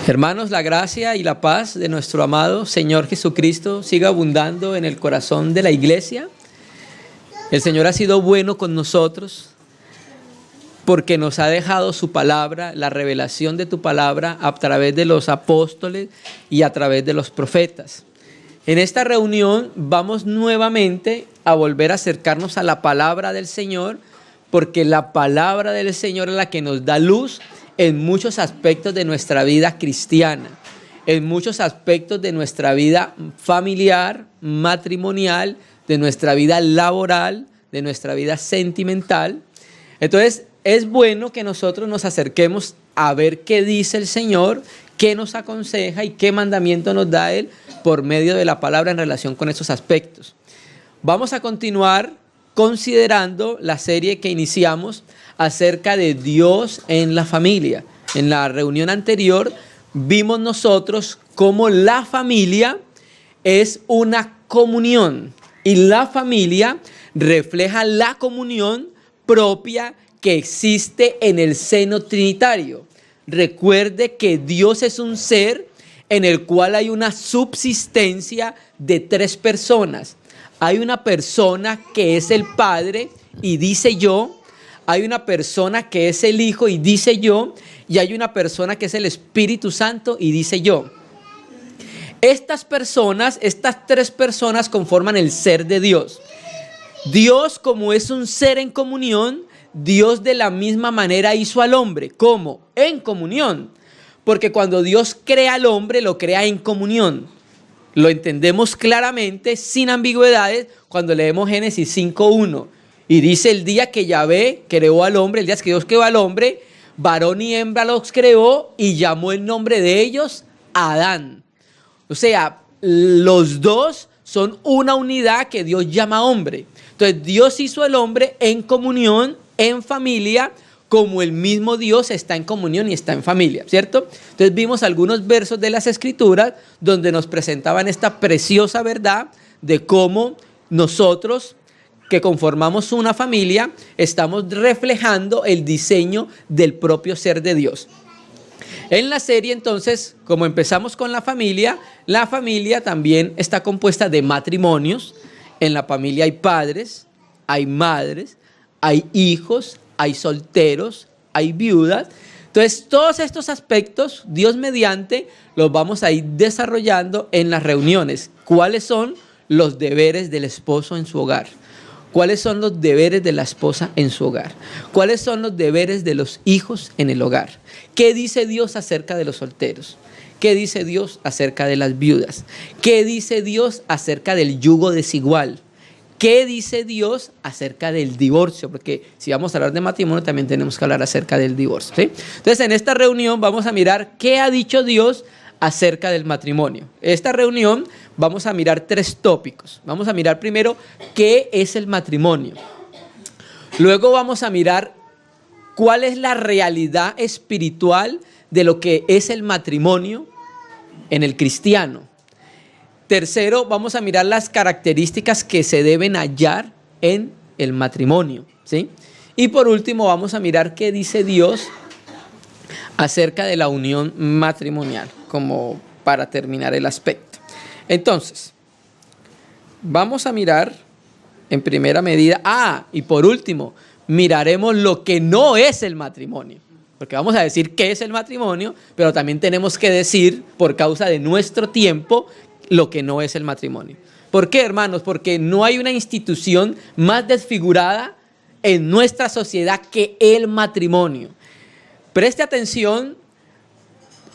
Hermanos, la gracia y la paz de nuestro amado Señor Jesucristo siga abundando en el corazón de la iglesia. El Señor ha sido bueno con nosotros porque nos ha dejado su palabra, la revelación de tu palabra a través de los apóstoles y a través de los profetas. En esta reunión vamos nuevamente a volver a acercarnos a la palabra del Señor, porque la palabra del Señor es la que nos da luz en muchos aspectos de nuestra vida cristiana, en muchos aspectos de nuestra vida familiar, matrimonial, de nuestra vida laboral, de nuestra vida sentimental. Entonces, es bueno que nosotros nos acerquemos a ver qué dice el Señor, qué nos aconseja y qué mandamiento nos da Él por medio de la palabra en relación con esos aspectos. Vamos a continuar considerando la serie que iniciamos acerca de Dios en la familia. En la reunión anterior vimos nosotros cómo la familia es una comunión y la familia refleja la comunión propia que existe en el seno trinitario. Recuerde que Dios es un ser en el cual hay una subsistencia de tres personas. Hay una persona que es el Padre y dice yo, hay una persona que es el Hijo y dice yo, y hay una persona que es el Espíritu Santo y dice yo. Estas tres personas conforman el ser de Dios. Dios, como es un ser en comunión, Dios de la misma manera hizo al hombre. ¿Cómo? En comunión. Porque cuando Dios crea al hombre, lo crea en comunión. Lo entendemos claramente, sin ambigüedades, cuando leemos Génesis 5:1. Y dice: el día que Yahvé creó al hombre, el día que Dios creó al hombre, varón y hembra los creó y llamó el nombre de ellos Adán. O sea, los dos son una unidad que Dios llama hombre. Entonces Dios hizo al hombre en comunión, en familia, como el mismo Dios está en comunión y está en familia, ¿cierto? Entonces vimos algunos versos de las Escrituras donde nos presentaban esta preciosa verdad de cómo nosotros, que conformamos una familia, estamos reflejando el diseño del propio ser de Dios. En la serie, entonces, como empezamos con la familia también está compuesta de matrimonios. En la familia hay padres, hay madres, hay hijos, hay solteros, hay viudas. Entonces, todos estos aspectos, Dios mediante, los vamos a ir desarrollando en las reuniones. ¿Cuáles son los deberes del esposo en su hogar? ¿Cuáles son los deberes de la esposa en su hogar? ¿Cuáles son los deberes de los hijos en el hogar? ¿Qué dice Dios acerca de los solteros? ¿Qué dice Dios acerca de las viudas? ¿Qué dice Dios acerca del yugo desigual? ¿Qué dice Dios acerca del divorcio? Porque si vamos a hablar de matrimonio, también tenemos que hablar acerca del divorcio, ¿sí? Entonces, en esta reunión vamos a mirar qué ha dicho Dios acerca del matrimonio. En esta reunión vamos a mirar tres tópicos. Vamos a mirar primero qué es el matrimonio. Luego vamos a mirar cuál es la realidad espiritual de lo que es el matrimonio en el cristiano. Tercero, vamos a mirar las características que se deben hallar en el matrimonio, ¿sí? Y por último, vamos a mirar qué dice Dios acerca de la unión matrimonial, como para terminar el aspecto. Entonces, vamos a mirar en primera medida, y por último, miraremos lo que no es el matrimonio. Porque vamos a decir qué es el matrimonio, pero también tenemos que decir, por causa de nuestro tiempo, lo que no es el matrimonio. ¿Por qué, hermanos? Porque no hay una institución más desfigurada en nuestra sociedad que el matrimonio. Preste atención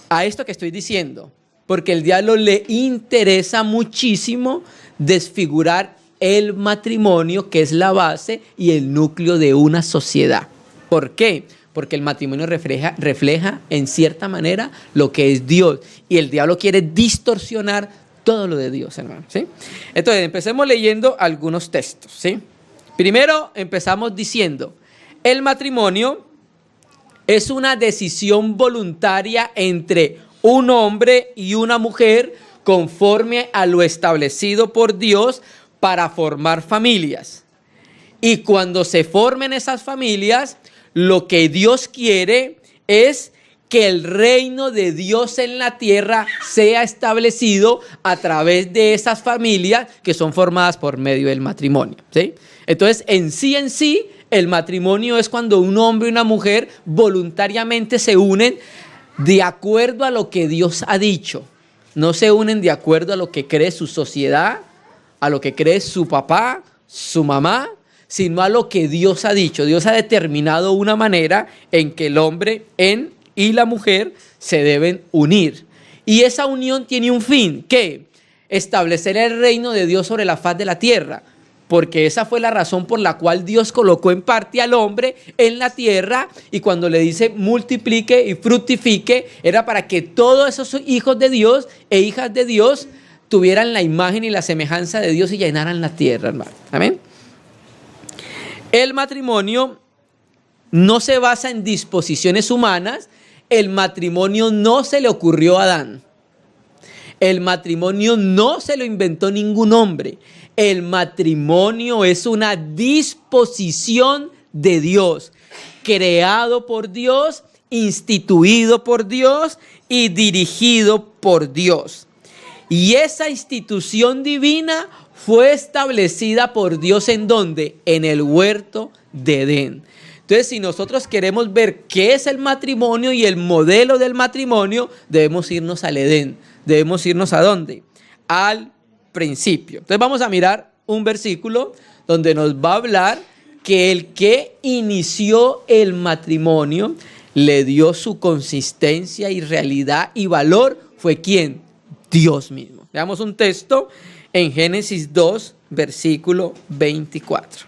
a esto que estoy diciendo, porque el diablo le interesa muchísimo desfigurar el matrimonio, que es la base y el núcleo de una sociedad. ¿Por qué? Porque el matrimonio refleja en cierta manera lo que es Dios, y el diablo quiere distorsionar todo lo de Dios, hermano, ¿sí? Entonces, empecemos leyendo algunos textos, ¿sí? Primero, empezamos diciendo: el matrimonio es una decisión voluntaria entre un hombre y una mujer conforme a lo establecido por Dios para formar familias. Y cuando se formen esas familias, lo que Dios quiere es que el reino de Dios en la tierra sea establecido a través de esas familias que son formadas por medio del matrimonio, ¿sí? Entonces, en sí, el matrimonio es cuando un hombre y una mujer voluntariamente se unen de acuerdo a lo que Dios ha dicho. No se unen de acuerdo a lo que cree su sociedad, a lo que cree su papá, su mamá, sino a lo que Dios ha dicho. Dios ha determinado una manera en que el hombre y la mujer se deben unir. Y esa unión tiene un fin, ¿qué? Establecer el reino de Dios sobre la faz de la tierra. Porque esa fue la razón por la cual Dios colocó en parte al hombre en la tierra, y cuando le dice multiplique y fructifique, era para que todos esos hijos de Dios e hijas de Dios tuvieran la imagen y la semejanza de Dios y llenaran la tierra, hermano. Amén. El matrimonio no se basa en disposiciones humanas. El matrimonio no se le ocurrió a Adán. El matrimonio no se lo inventó ningún hombre. El matrimonio es una disposición de Dios, creado por Dios, instituido por Dios y dirigido por Dios. Y esa institución divina fue establecida por Dios ¿en dónde? En el huerto de Edén. Entonces, si nosotros queremos ver qué es el matrimonio y el modelo del matrimonio, debemos irnos al Edén. Debemos irnos ¿a dónde? Al principio. Entonces vamos a mirar un versículo donde nos va a hablar que el que inició el matrimonio, le dio su consistencia y realidad y valor, fue ¿quién? Dios mismo. Veamos un texto en Génesis 2, versículo 24.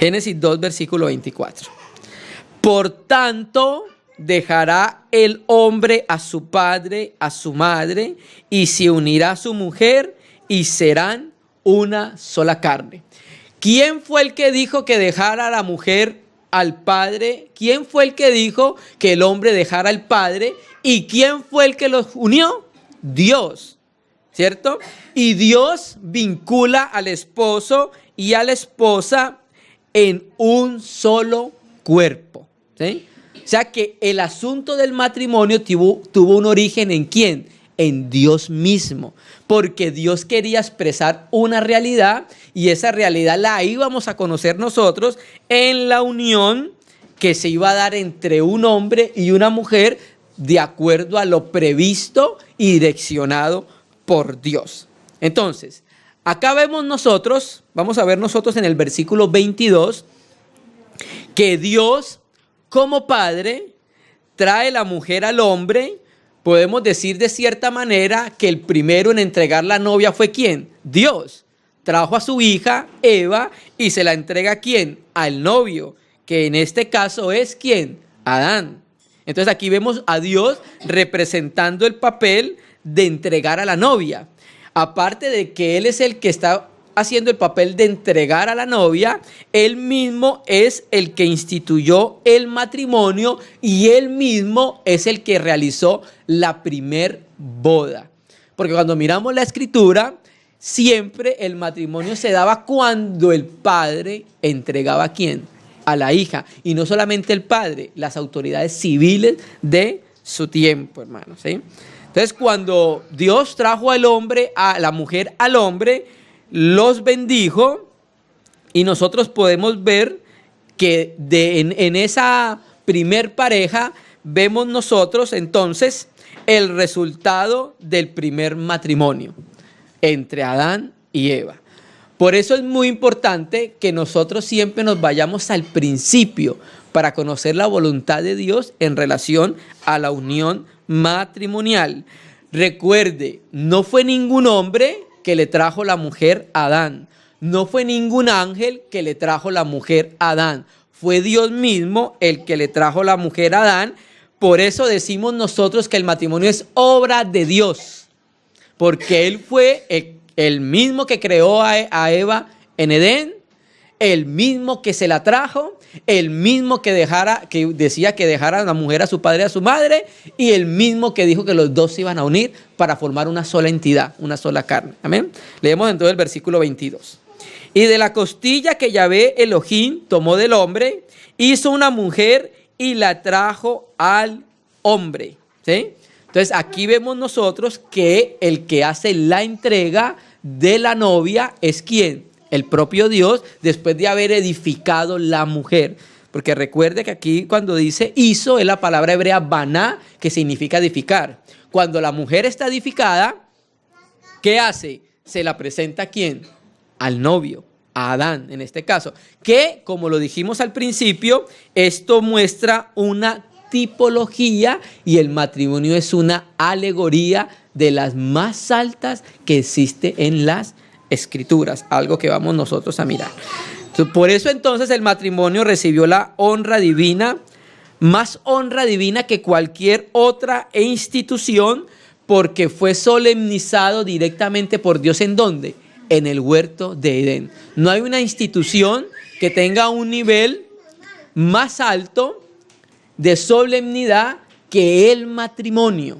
Génesis 2, versículo 24. Por tanto, dejará el hombre a su padre, a su madre, y se unirá a su mujer, y serán una sola carne. ¿Quién fue el que dijo que dejara a la mujer al padre? ¿Quién fue el que dijo que el hombre dejara al padre? ¿Y quién fue el que los unió? Dios, ¿cierto? Y Dios vincula al esposo y a la esposa en un solo cuerpo, ¿sí? O sea que el asunto del matrimonio tuvo un origen ¿en quién? En Dios mismo, porque Dios quería expresar una realidad, y esa realidad la íbamos a conocer nosotros en la unión que se iba a dar entre un hombre y una mujer de acuerdo a lo previsto y direccionado por Dios. Entonces, acá vemos nosotros, vamos a ver nosotros en el versículo 22, que Dios como padre trae la mujer al hombre. Podemos decir de cierta manera que el primero en entregar la novia fue ¿quién? Dios. Trajo a su hija Eva y se la entrega ¿a quién? Al novio, que en este caso es ¿quién? Adán. Entonces aquí vemos a Dios representando el papel de entregar a la novia. Aparte de que Él es el que está haciendo el papel de entregar a la novia, Él mismo es el que instituyó el matrimonio y Él mismo es el que realizó la primer boda. Porque cuando miramos la escritura, siempre el matrimonio se daba cuando el padre entregaba ¿a quién? A la hija. Y no solamente el padre, las autoridades civiles de su tiempo, hermanos, ¿sí? Entonces, cuando Dios trajo al hombre, a la mujer al hombre, los bendijo, y nosotros podemos ver que en esa primer pareja vemos nosotros entonces el resultado del primer matrimonio entre Adán y Eva. Por eso es muy importante que nosotros siempre nos vayamos al principio para conocer la voluntad de Dios en relación a la unión matrimonial. Recuerde, no fue ningún hombre que le trajo la mujer a Adán. No fue ningún ángel que le trajo la mujer a Adán. Fue Dios mismo el que le trajo la mujer a Adán. Por eso decimos nosotros que el matrimonio es obra de Dios. Porque Él fue el mismo que creó a Eva en Edén, el mismo que se la trajo, el mismo que decía que dejara a la mujer a su padre y a su madre, y el mismo que dijo que los dos se iban a unir para formar una sola entidad, una sola carne. Amén. Leemos entonces el versículo 22. Y de la costilla que Yahvé Elohim tomó del hombre, hizo una mujer y la trajo al hombre. ¿Sí? Entonces aquí vemos nosotros que el que hace la entrega de la novia es ¿quién? El propio Dios, después de haber edificado la mujer. Porque recuerde que aquí cuando dice hizo es la palabra hebrea baná, que significa edificar. Cuando la mujer está edificada, ¿qué hace? Se la presenta ¿a quién? Al novio, a Adán en este caso. Que, como lo dijimos al principio, esto muestra una tipología y el matrimonio es una alegoría de las más altas que existe en las Escrituras. Algo que vamos nosotros a mirar. Por eso entonces el matrimonio recibió la honra divina, más honra divina que cualquier otra institución, porque fue solemnizado directamente por Dios. ¿En dónde? En el huerto de Edén. No hay una institución que tenga un nivel más alto de solemnidad que el matrimonio.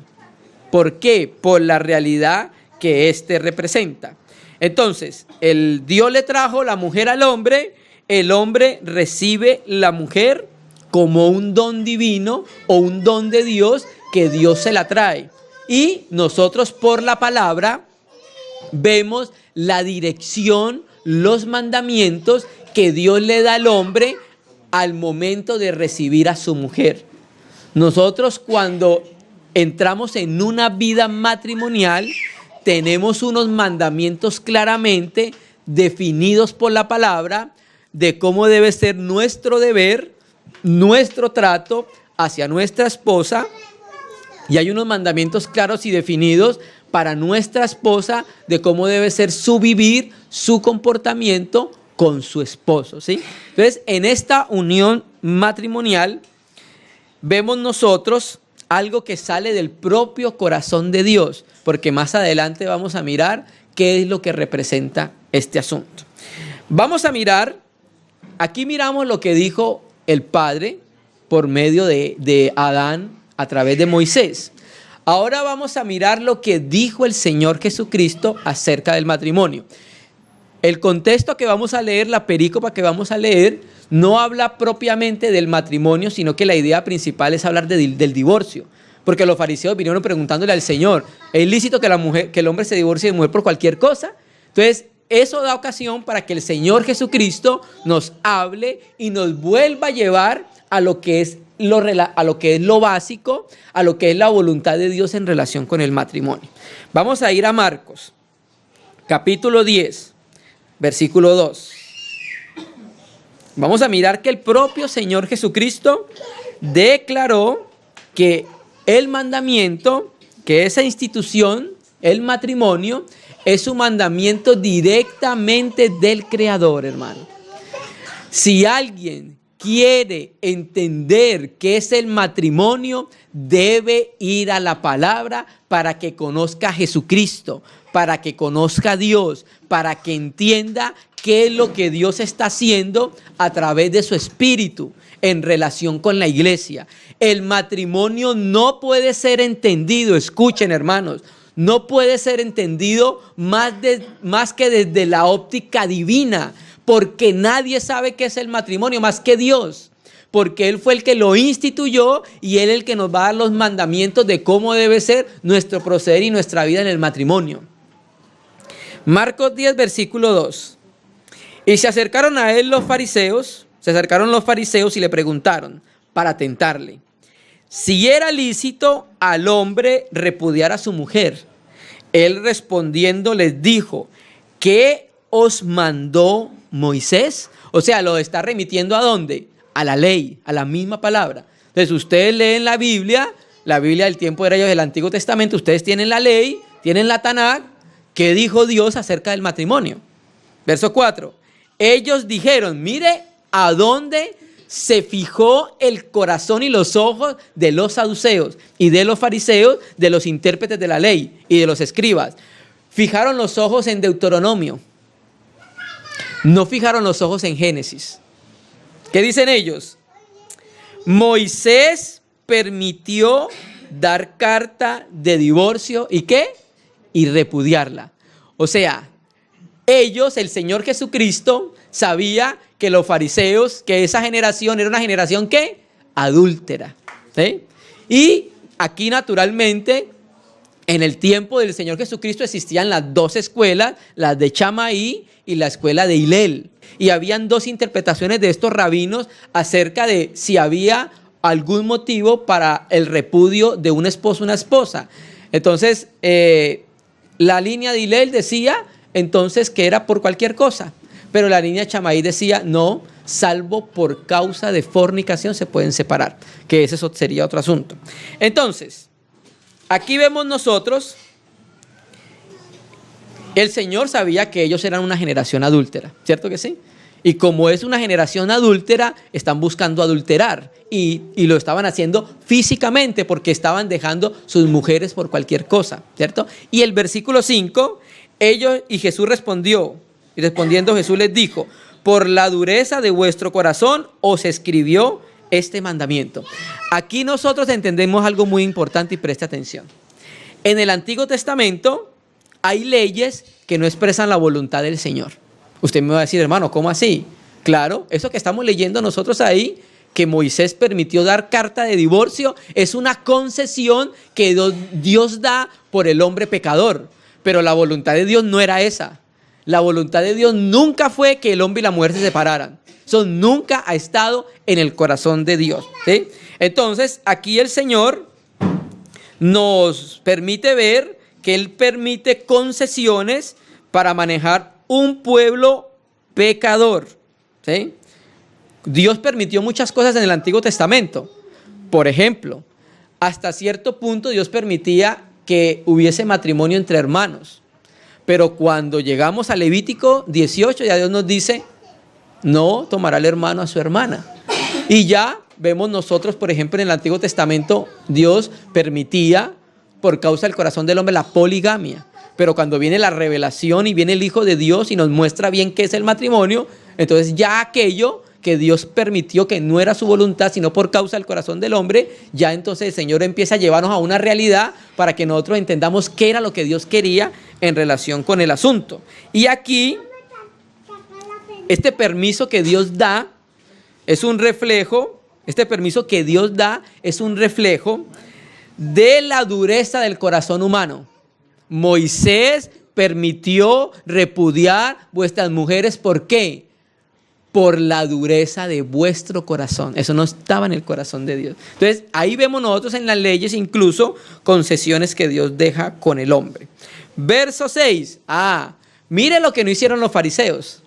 ¿Por qué? Por la realidad que éste representa. Entonces, el Dios le trajo la mujer al hombre, el hombre recibe la mujer como un don divino o un don de Dios que Dios se la trae. Y nosotros por la palabra vemos la dirección, los mandamientos que Dios le da al hombre al momento de recibir a su mujer. Nosotros cuando entramos en una vida matrimonial, tenemos unos mandamientos claramente definidos por la palabra de cómo debe ser nuestro deber, nuestro trato hacia nuestra esposa. Y hay unos mandamientos claros y definidos para nuestra esposa de cómo debe ser su vivir, su comportamiento con su esposo, ¿sí? Entonces, en esta unión matrimonial vemos nosotros algo que sale del propio corazón de Dios, porque más adelante vamos a mirar qué es lo que representa este asunto. Vamos a mirar, aquí miramos lo que dijo el Padre por medio de Adán a través de Moisés. Ahora vamos a mirar lo que dijo el Señor Jesucristo acerca del matrimonio. El contexto que vamos a leer, la perícopa que vamos a leer, no habla propiamente del matrimonio, sino que la idea principal es hablar del divorcio. Porque los fariseos vinieron preguntándole al Señor, ¿es lícito que el hombre se divorcie de mujer por cualquier cosa? Entonces, eso da ocasión para que el Señor Jesucristo nos hable y nos vuelva a llevar a lo que es lo básico, a lo que es la voluntad de Dios en relación con el matrimonio. Vamos a ir a Marcos, capítulo 10. Versículo 2. Vamos a mirar que el propio Señor Jesucristo declaró que el mandamiento, que esa institución, el matrimonio, es un mandamiento directamente del Creador, hermano. Si alguien quiere entender qué es el matrimonio, debe ir a la palabra para que conozca a Jesucristo, para que conozca a Dios, para que entienda qué es lo que Dios está haciendo a través de su Espíritu en relación con la iglesia. El matrimonio no puede ser entendido, escuchen hermanos, no puede ser entendido más que desde la óptica divina, porque nadie sabe qué es el matrimonio más que Dios, porque Él fue el que lo instituyó y Él es el que nos va a dar los mandamientos de cómo debe ser nuestro proceder y nuestra vida en el matrimonio. Marcos 10, versículo 2. Y se acercaron a él los fariseos y le preguntaron para tentarle si era lícito al hombre repudiar a su mujer. Él respondiendo les dijo, ¿qué os mandó Moisés? O sea, lo está remitiendo ¿a dónde? A la ley, a la misma palabra. Entonces ustedes leen la Biblia del tiempo de ellos del Antiguo Testamento, ustedes tienen la ley, tienen la Tanakh. ¿Qué dijo Dios acerca del matrimonio? Verso 4. Ellos dijeron, mire a dónde se fijó el corazón y los ojos de los saduceos y de los fariseos, de los intérpretes de la ley y de los escribas. Fijaron los ojos en Deuteronomio. No fijaron los ojos en Génesis. ¿Qué dicen ellos? Moisés permitió dar carta de divorcio ¿y qué? Y repudiarla. O sea, ellos, el Señor Jesucristo, sabía que los fariseos, que esa generación era una generación ¿qué? adúltera. ¿Sí? Y aquí naturalmente, en el tiempo del Señor Jesucristo existían las dos escuelas, la de Chamaí y la escuela de Hillel. Y habían dos interpretaciones de estos rabinos acerca de si había algún motivo para el repudio de un esposo o una esposa. Entonces, la línea de Hillel decía entonces que era por cualquier cosa, pero la línea de Chamaí decía no, salvo por causa de fornicación se pueden separar, que ese sería otro asunto. Entonces, aquí vemos nosotros, el Señor sabía que ellos eran una generación adúltera, ¿cierto que sí? Y como es una generación adúltera, están buscando adulterar y lo estaban haciendo físicamente porque estaban dejando sus mujeres por cualquier cosa, ¿cierto? Y el versículo 5, y Jesús respondió, y respondiendo Jesús les dijo, por la dureza de vuestro corazón os escribió este mandamiento. Aquí nosotros entendemos algo muy importante y preste atención. En el Antiguo Testamento hay leyes que no expresan la voluntad del Señor. Usted me va a decir, hermano, ¿cómo así? Claro, eso que estamos leyendo nosotros ahí, que Moisés permitió dar carta de divorcio, es una concesión que Dios da por el hombre pecador. Pero la voluntad de Dios no era esa. La voluntad de Dios nunca fue que el hombre y la mujer se separaran. Eso nunca ha estado en el corazón de Dios, ¿sí? Entonces, aquí el Señor nos permite ver que Él permite concesiones para manejar un pueblo pecador, ¿sí? Dios permitió muchas cosas en el Antiguo Testamento. Por ejemplo, hasta cierto punto Dios permitía que hubiese matrimonio entre hermanos. Pero cuando llegamos a Levítico 18, ya Dios nos dice, no tomará el hermano a su hermana. Y ya vemos nosotros, por ejemplo, en el Antiguo Testamento, Dios permitía, por causa del corazón del hombre, la poligamia. Pero cuando viene la revelación y viene el Hijo de Dios y nos muestra bien qué es el matrimonio, entonces ya aquello que Dios permitió que no era su voluntad, sino por causa del corazón del hombre, ya entonces el Señor empieza a llevarnos a una realidad para que nosotros entendamos qué era lo que Dios quería en relación con el asunto. Y aquí, este permiso que Dios da es un reflejo, de la dureza del corazón humano. Moisés permitió repudiar vuestras mujeres, ¿por qué? Por la dureza de vuestro corazón. Eso no estaba en el corazón de Dios. Entonces, ahí vemos nosotros en las leyes incluso concesiones que Dios deja con el hombre. Verso 6. Mire lo que no hicieron los fariseos.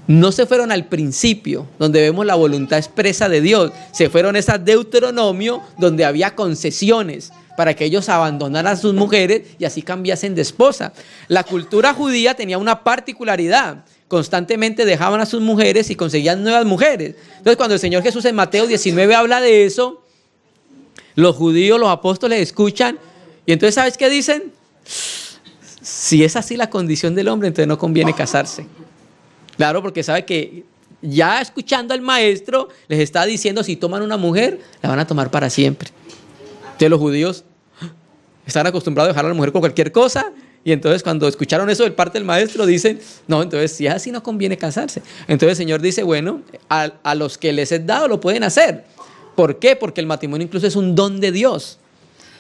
No se fueron al principio, donde vemos la voluntad expresa de Dios. Se fueron a ese Deuteronomio, donde había concesiones para que ellos abandonaran a sus mujeres y así cambiasen de esposa. La cultura judía tenía una particularidad. Constantemente dejaban a sus mujeres y conseguían nuevas mujeres. Entonces, cuando el Señor Jesús en Mateo 19 habla de eso, los judíos, los apóstoles escuchan y entonces, ¿sabes qué dicen? Si es así la condición del hombre, entonces no conviene casarse. Claro, porque sabe que ya escuchando al maestro les está diciendo, si toman una mujer, la van a tomar para siempre. Entonces los judíos están acostumbrados a dejar a la mujer con cualquier cosa. Y entonces cuando escucharon eso de parte del maestro dicen, no, entonces si es así no conviene casarse. Entonces el Señor dice, bueno, a los que les es dado lo pueden hacer. ¿Por qué? Porque el matrimonio incluso es un don de Dios.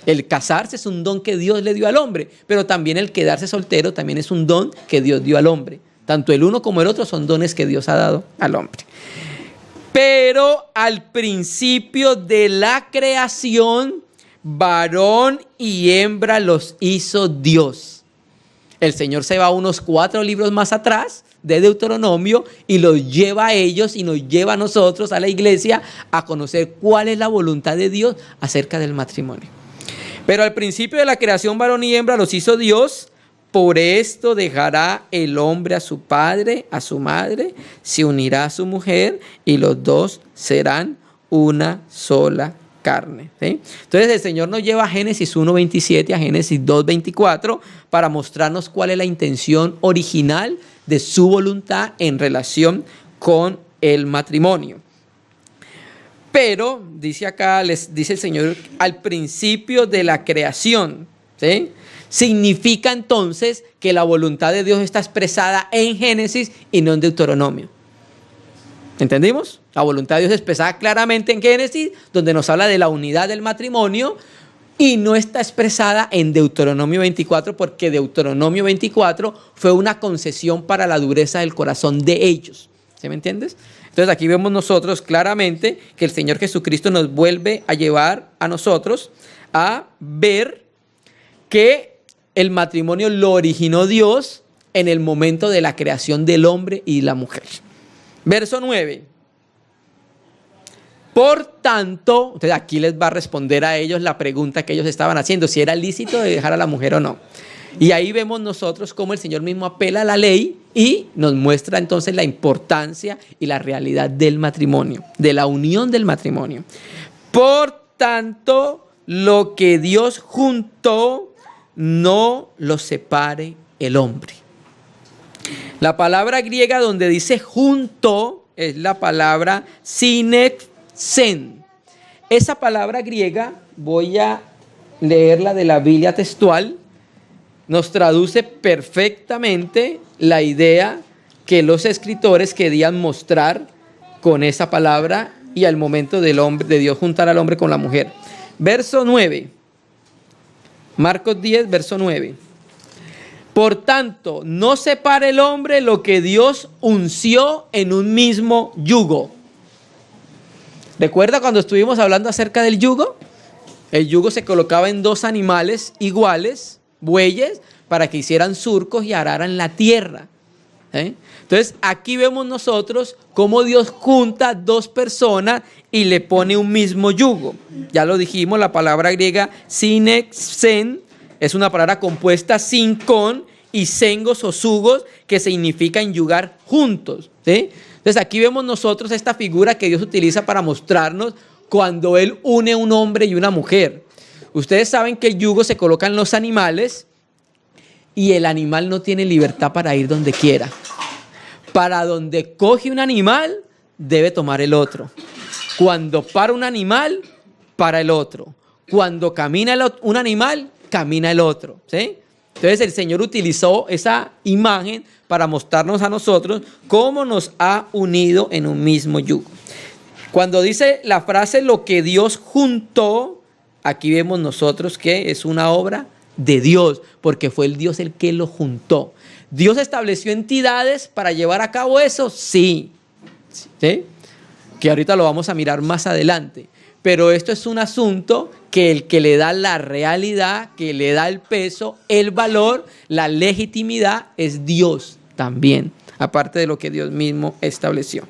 El casarse es un don que Dios le dio al hombre, pero también el quedarse soltero también es un don que Dios dio al hombre. Tanto el uno como el otro son dones que Dios ha dado al hombre. Pero al principio de la creación, varón y hembra los hizo Dios. El Señor se va unos 4 libros más atrás de Deuteronomio y los lleva a ellos y nos lleva a nosotros, a la iglesia, a conocer cuál es la voluntad de Dios acerca del matrimonio. Pero al principio de la creación, varón y hembra los hizo Dios. Por esto dejará el hombre a su padre, a su madre, se unirá a su mujer y los dos serán una sola carne, ¿sí? Entonces el Señor nos lleva a Génesis 1:27, a Génesis 2:24 para mostrarnos cuál es la intención original de su voluntad en relación con el matrimonio. Pero, dice acá, les dice el Señor, al principio de la creación, ¿sí? Significa entonces que la voluntad de Dios está expresada en Génesis y no en Deuteronomio. ¿Entendimos? La voluntad de Dios es expresada claramente en Génesis, donde nos habla de la unidad del matrimonio, y no está expresada en Deuteronomio 24, porque Deuteronomio 24 fue una concesión para la dureza del corazón de ellos. ¿Sí me entiendes? Entonces aquí vemos nosotros claramente que el Señor Jesucristo nos vuelve a llevar a nosotros a ver que el matrimonio lo originó Dios en el momento de la creación del hombre y la mujer. Verso 9. Por tanto, entonces aquí les va a responder a ellos la pregunta que ellos estaban haciendo, si era lícito de dejar a la mujer o no. Y ahí vemos nosotros cómo el Señor mismo apela a la ley y nos muestra entonces la importancia y la realidad del matrimonio, de la unión del matrimonio. Por tanto, lo que Dios juntó, no lo separe el hombre. La palabra griega donde dice junto es la palabra synexen. Esa palabra griega, voy a leerla de la Biblia textual, nos traduce perfectamente la idea que los escritores querían mostrar con esa palabra y al momento del hombre, de Dios juntar al hombre con la mujer. Verso 9. Marcos 10, verso 9. Por tanto, no separe el hombre lo que Dios unció en un mismo yugo. ¿Recuerda cuando estuvimos hablando acerca del yugo? El yugo se colocaba en dos animales iguales, bueyes, para que hicieran surcos y araran la tierra. Entonces, aquí vemos nosotros cómo Dios junta dos personas y le pone un mismo yugo. Ya lo dijimos, la palabra griega synexen es una palabra compuesta sin con y sengos o sugos, que significa enyugar juntos. ¿Sí? Entonces, aquí vemos nosotros esta figura que Dios utiliza para mostrarnos cuando Él une un hombre y una mujer. Ustedes saben que el yugo se coloca en los animales y el animal no tiene libertad para ir donde quiera. Para donde coge un animal, debe tomar el otro. Cuando para un animal, para el otro. Cuando camina un animal, camina el otro. ¿Sí? Entonces el Señor utilizó esa imagen para mostrarnos a nosotros cómo nos ha unido en un mismo yugo. Cuando dice la frase lo que Dios juntó, aquí vemos nosotros que es una obra de Dios, porque fue el Dios el que lo juntó. ¿Dios estableció entidades para llevar a cabo eso? Sí. ¿Sí? Que ahorita lo vamos a mirar más adelante. Pero esto es un asunto que el que le da la realidad, que le da el peso, el valor, la legitimidad, es Dios también, aparte de lo que Dios mismo estableció.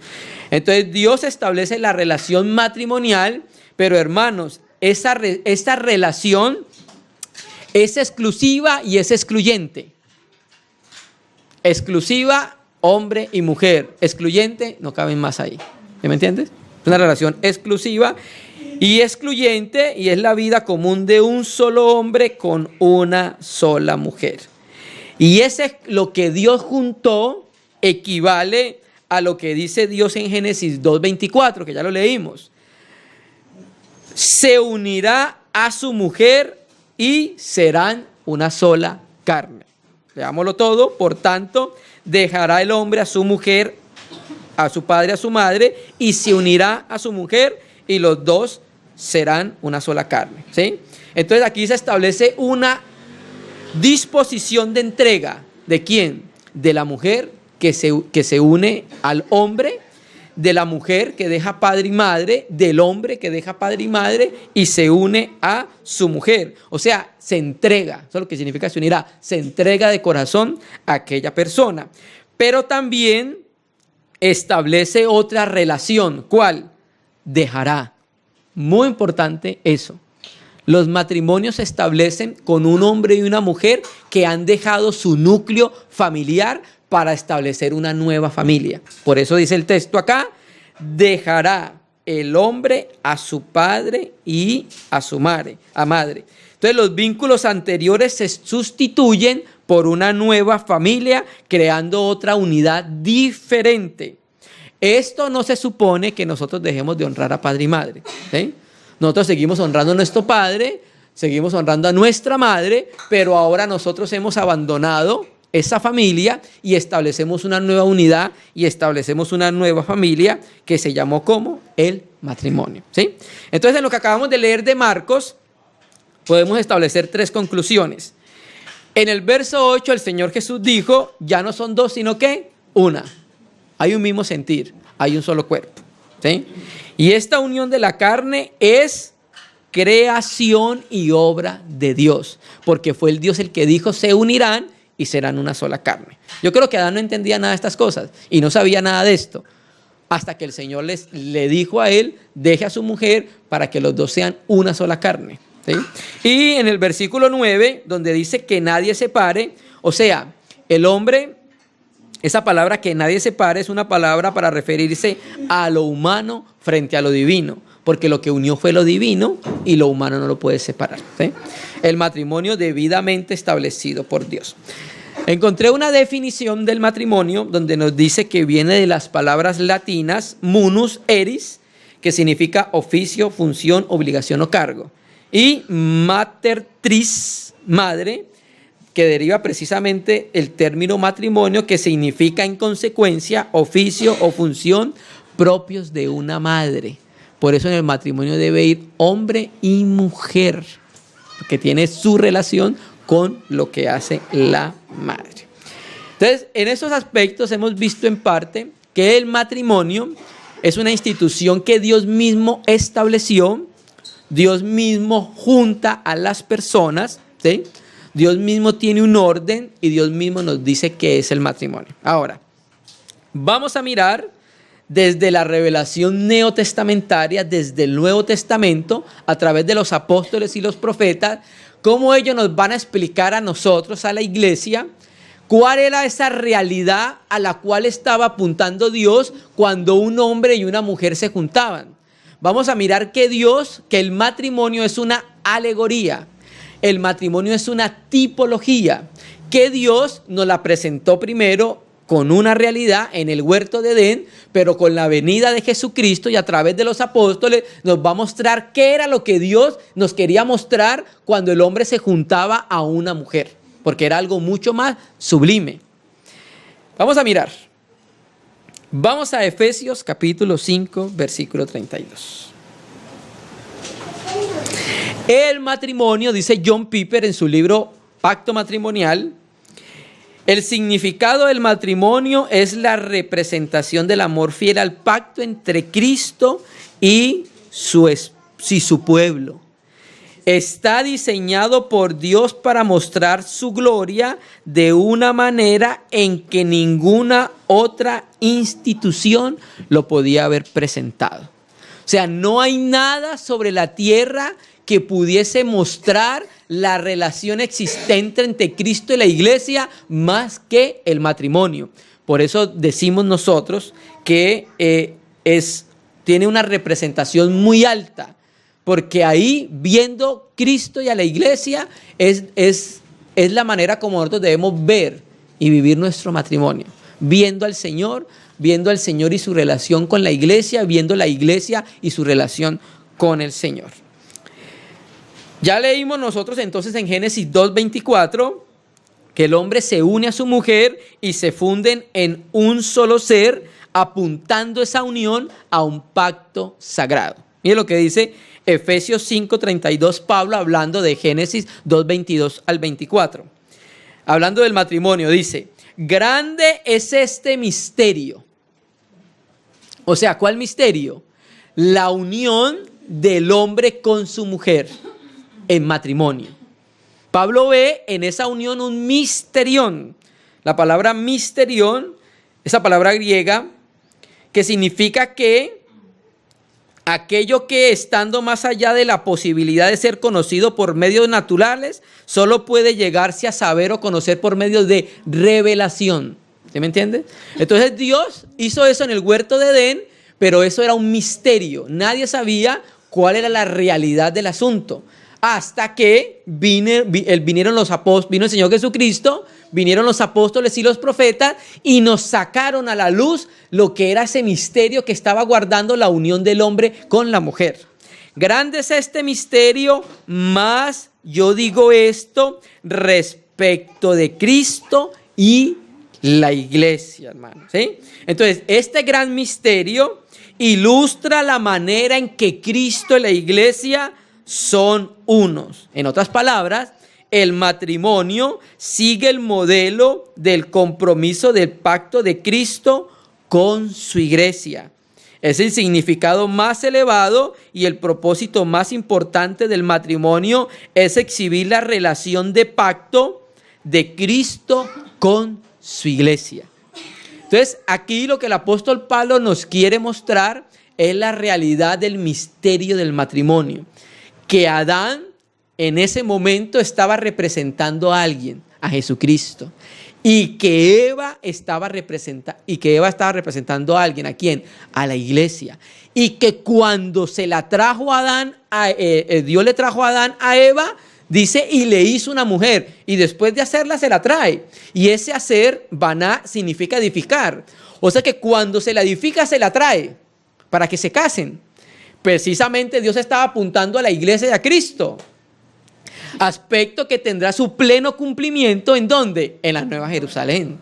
Entonces Dios establece la relación matrimonial, pero hermanos, esa relación es exclusiva y es excluyente. Exclusiva, hombre y mujer. Excluyente, no caben más ahí. ¿Sí me entiendes? Es una relación exclusiva y excluyente, y es la vida común de un solo hombre con una sola mujer. Y ese es lo que Dios juntó, equivale a lo que dice Dios en Génesis 2:24, que ya lo leímos. Se unirá a su mujer y serán una sola carne. Leámoslo todo. Por tanto, dejará el hombre a su mujer, a su padre, a su madre, y se unirá a su mujer, y los dos serán una sola carne. ¿Sí? Entonces aquí se establece una disposición de entrega. ¿De quién? De la mujer que se une al hombre, de la mujer que deja padre y madre, del hombre que deja padre y madre y se une a su mujer. O sea, se entrega. Eso es lo que significa se unirá. Se entrega de corazón a aquella persona. Pero también establece otra relación. ¿Cuál? Dejará. Muy importante eso. Los matrimonios se establecen con un hombre y una mujer que han dejado su núcleo familiar para establecer una nueva familia. Por eso dice el texto acá, dejará el hombre a su padre y a su madre. Entonces los vínculos anteriores se sustituyen por una nueva familia, creando otra unidad diferente. Esto no se supone que nosotros dejemos de honrar a padre y madre. ¿Sí? Nosotros seguimos honrando a nuestro padre, seguimos honrando a nuestra madre, pero ahora nosotros hemos abandonado esa familia y establecemos una nueva unidad y establecemos una nueva familia que se llamó como el matrimonio, ¿sí? Entonces, en lo que acabamos de leer de Marcos, podemos establecer 3 conclusiones. En el verso 8, el Señor Jesús dijo, ya no son 2, sino que una. Hay un mismo sentir, hay un solo cuerpo, ¿sí? Y esta unión de la carne es creación y obra de Dios, porque fue el Dios el que dijo, se unirán y serán una sola carne. Yo creo que Adán no entendía nada de estas cosas y no sabía nada de esto, hasta que el Señor le dijo a él, deje a su mujer para que los dos sean una sola carne, ¿sí? Y en el versículo 9, donde dice que nadie separe, o sea, el hombre, esa palabra que nadie separe es una palabra para referirse a lo humano frente a lo divino, porque lo que unió fue lo divino y lo humano no lo puede separar, ¿sí? El matrimonio debidamente establecido por Dios. Encontré una definición del matrimonio donde nos dice que viene de las palabras latinas munus eris, que significa oficio, función, obligación o cargo, y mater tris, madre, que deriva precisamente el término matrimonio, que significa en consecuencia oficio o función propios de una madre. Por eso en el matrimonio debe ir hombre y mujer, que tiene su relación con lo que hace la madre. Entonces, en esos aspectos hemos visto en parte que el matrimonio es una institución que Dios mismo estableció, Dios mismo junta a las personas, ¿sí? Dios mismo tiene un orden y Dios mismo nos dice qué es el matrimonio. Ahora, vamos a mirar desde la revelación neotestamentaria, desde el Nuevo Testamento, a través de los apóstoles y los profetas, cómo ellos nos van a explicar a nosotros, a la iglesia, cuál era esa realidad a la cual estaba apuntando Dios cuando un hombre y una mujer se juntaban. Vamos a mirar que el matrimonio es una alegoría, el matrimonio es una tipología, que Dios nos la presentó primero con una realidad en el huerto de Edén, pero con la venida de Jesucristo y a través de los apóstoles nos va a mostrar qué era lo que Dios nos quería mostrar cuando el hombre se juntaba a una mujer, porque era algo mucho más sublime. Vamos a mirar. Vamos a Efesios capítulo 5, versículo 32. El matrimonio, dice John Piper en su libro Pacto Matrimonial, el significado del matrimonio es la representación del amor fiel al pacto entre Cristo y su pueblo. Está diseñado por Dios para mostrar su gloria de una manera en que ninguna otra institución lo podía haber presentado. O sea, no hay nada sobre la tierra que pudiese mostrar la relación existente entre Cristo y la iglesia más que el matrimonio. Por eso decimos nosotros que tiene una representación muy alta, porque ahí viendo Cristo y a la iglesia es la manera como nosotros debemos ver y vivir nuestro matrimonio, viendo al Señor y su relación con la iglesia, viendo la iglesia y su relación con el Señor. Ya leímos nosotros entonces en Génesis 2:24 que el hombre se une a su mujer y se funden en un solo ser, apuntando esa unión a un pacto sagrado. Mire lo que dice Efesios 5:32, Pablo hablando de Génesis 2:22 al 24. Hablando del matrimonio, dice, grande es este misterio. O sea, ¿cuál misterio? La unión del hombre con su mujer en matrimonio. Pablo ve en esa unión un misterión. La palabra misterión, esa palabra griega, que significa que aquello que estando más allá de la posibilidad de ser conocido por medios naturales, solo puede llegarse a saber o conocer por medios de revelación. ¿Sí me entiende? Entonces Dios hizo eso en el huerto de Edén, pero eso era un misterio. Nadie sabía cuál era la realidad del asunto. Hasta que vinieron los apóstoles, vino el Señor Jesucristo, vinieron los apóstoles y los profetas y nos sacaron a la luz lo que era ese misterio que estaba guardando la unión del hombre con la mujer. Grande es este misterio, mas yo digo esto respecto de Cristo y la iglesia, hermanos, ¿sí? Entonces, este gran misterio ilustra la manera en que Cristo y la iglesia son unos. En otras palabras, el matrimonio sigue el modelo del compromiso del pacto de Cristo con su iglesia. Es el significado más elevado y el propósito más importante del matrimonio es exhibir la relación de pacto de Cristo con su iglesia. Entonces, aquí lo que el apóstol Pablo nos quiere mostrar es la realidad del misterio del matrimonio. Que Adán en ese momento estaba representando a alguien, a Jesucristo. Y que Eva estaba representando a alguien, ¿a quién? A la iglesia. Y que cuando se la trajo a Adán, Dios le trajo a Adán a Eva, dice, y le hizo una mujer. Y después de hacerla se la trae. Y ese hacer, baná, significa edificar. O sea que cuando se la edifica, se la trae para que se casen. Precisamente Dios estaba apuntando a la iglesia y a Cristo. Aspecto que tendrá su pleno cumplimiento, ¿en dónde? En la Nueva Jerusalén.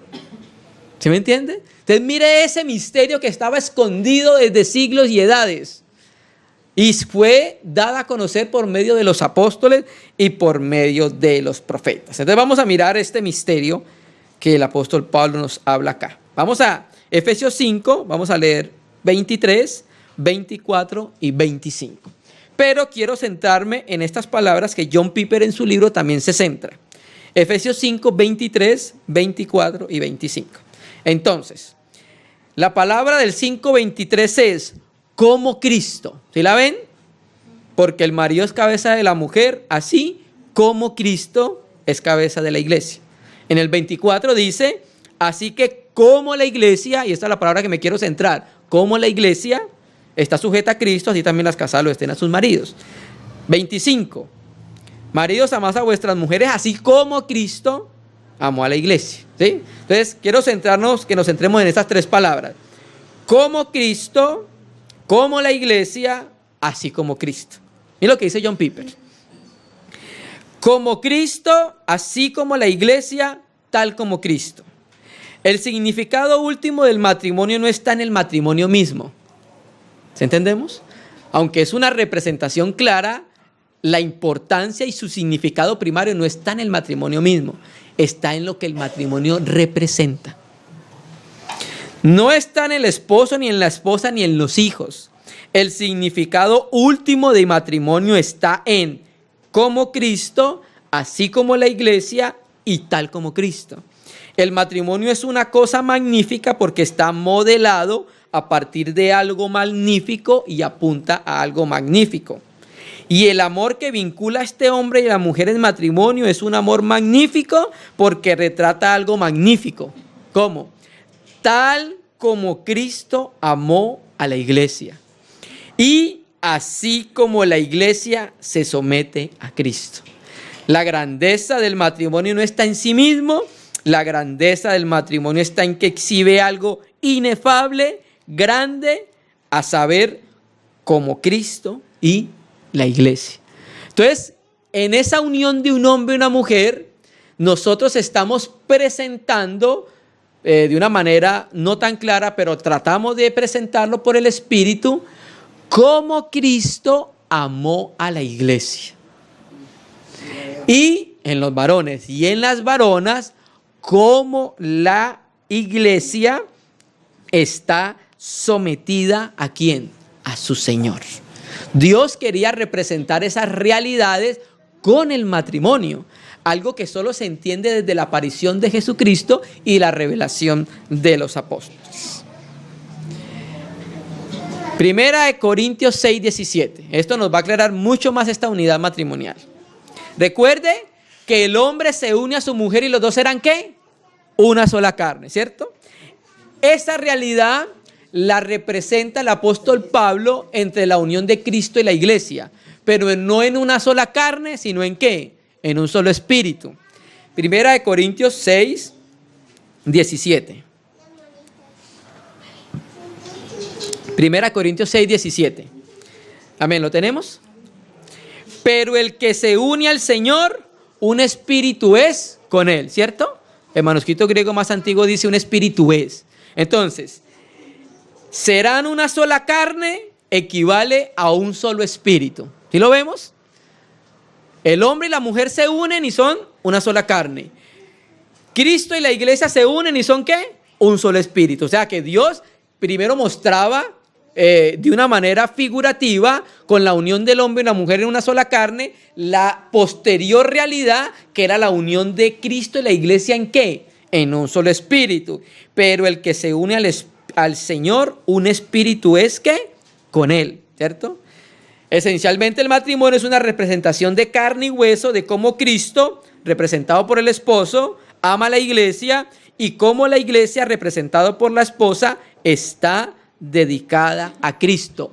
¿Sí me entiende? Entonces mire ese misterio que estaba escondido desde siglos y edades. Y fue dada a conocer por medio de los apóstoles y por medio de los profetas. Entonces vamos a mirar este misterio que el apóstol Pablo nos habla acá. Vamos a Efesios 5, vamos a leer 23, 24 y 25. Pero quiero centrarme en estas palabras que John Piper en su libro también se centra. Efesios 5, 23, 24 y 25. Entonces, la palabra del 5:23 es como Cristo. ¿Sí la ven? Porque el marido es cabeza de la mujer, así como Cristo es cabeza de la iglesia. En el 24 dice, así que como la iglesia, y esta es la palabra que me quiero centrar, como la iglesia está sujeta a Cristo, así también las casadas lo estén a sus maridos. 25. Maridos, amad a vuestras mujeres, así como Cristo amó a la iglesia. ¿Sí? Entonces, quiero centrarnos, que nos centremos en estas tres palabras. Como Cristo, como la iglesia, así como Cristo. Mira lo que dice John Piper. Como Cristo, así como la iglesia, tal como Cristo. El significado último del matrimonio no está en el matrimonio mismo. ¿Sí entendemos? Aunque es una representación clara, la importancia y su significado primario no está en el matrimonio mismo, está en lo que el matrimonio representa. No está en el esposo, ni en la esposa, ni en los hijos. El significado último de matrimonio está en como Cristo, así como la iglesia y tal como Cristo. El matrimonio es una cosa magnífica porque está modelado a partir de algo magnífico y apunta a algo magnífico. Y el amor que vincula a este hombre y a la mujer en matrimonio es un amor magnífico porque retrata algo magnífico. ¿Cómo? Tal como Cristo amó a la iglesia. Y así como la iglesia se somete a Cristo. La grandeza del matrimonio no está en sí mismo. La grandeza del matrimonio está en que exhibe algo inefable, grande, a saber, como Cristo y la iglesia. Entonces, en esa unión de un hombre y una mujer, nosotros estamos presentando de una manera no tan clara, pero tratamos de presentarlo por el Espíritu, como Cristo amó a la iglesia. Y en los varones y en las varonas, como la iglesia está sometida ¿a quién? A su Señor. Dios quería representar esas realidades con el matrimonio, algo que solo se entiende desde la aparición de Jesucristo y la revelación de los apóstoles. Primera de Corintios 6:17. Esto nos va a aclarar mucho más esta unidad matrimonial. Recuerde que el hombre se une a su mujer y los dos eran ¿qué? Una sola carne, ¿cierto? Esa realidad la representa el apóstol Pablo entre la unión de Cristo y la iglesia, pero no en una sola carne, sino ¿en qué? En un solo espíritu. Primera de Corintios 6:17. Primera de Corintios 6:17. Amén, ¿lo tenemos? Pero el que se une al Señor, un espíritu es con él, ¿cierto? El manuscrito griego más antiguo dice un espíritu es. Entonces, serán una sola carne equivale a un solo espíritu. ¿Sí lo vemos? El hombre y la mujer se unen y son una sola carne. Cristo y la iglesia se unen y son ¿qué? Un solo espíritu. O sea que Dios primero mostraba de una manera figurativa, con la unión del hombre y la mujer en una sola carne, la posterior realidad que era la unión de Cristo y la iglesia ¿en qué? En un solo espíritu. Pero el que se une al Señor, un espíritu es ¿qué? Con él, ¿cierto? Esencialmente el matrimonio es una representación de carne y hueso de cómo Cristo, representado por el esposo, ama a la iglesia y cómo la iglesia, representado por la esposa, está dedicada a Cristo.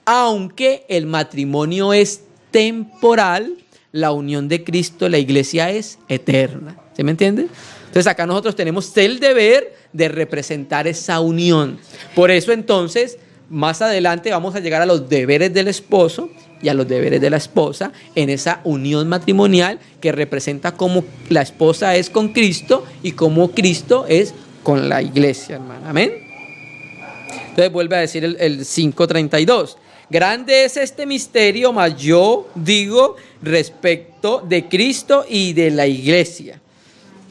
Aunque el matrimonio es temporal, la unión de Cristo y la iglesia es eterna. ¿Sí me entiende? Entonces acá nosotros tenemos el deber de representar esa unión. Por eso entonces, más adelante vamos a llegar a los deberes del esposo y a los deberes de la esposa en esa unión matrimonial que representa cómo la esposa es con Cristo y cómo Cristo es con la iglesia, hermano. Amén. Entonces vuelve a decir el 5:32. Grande es este misterio, mas yo digo respecto de Cristo y de la iglesia.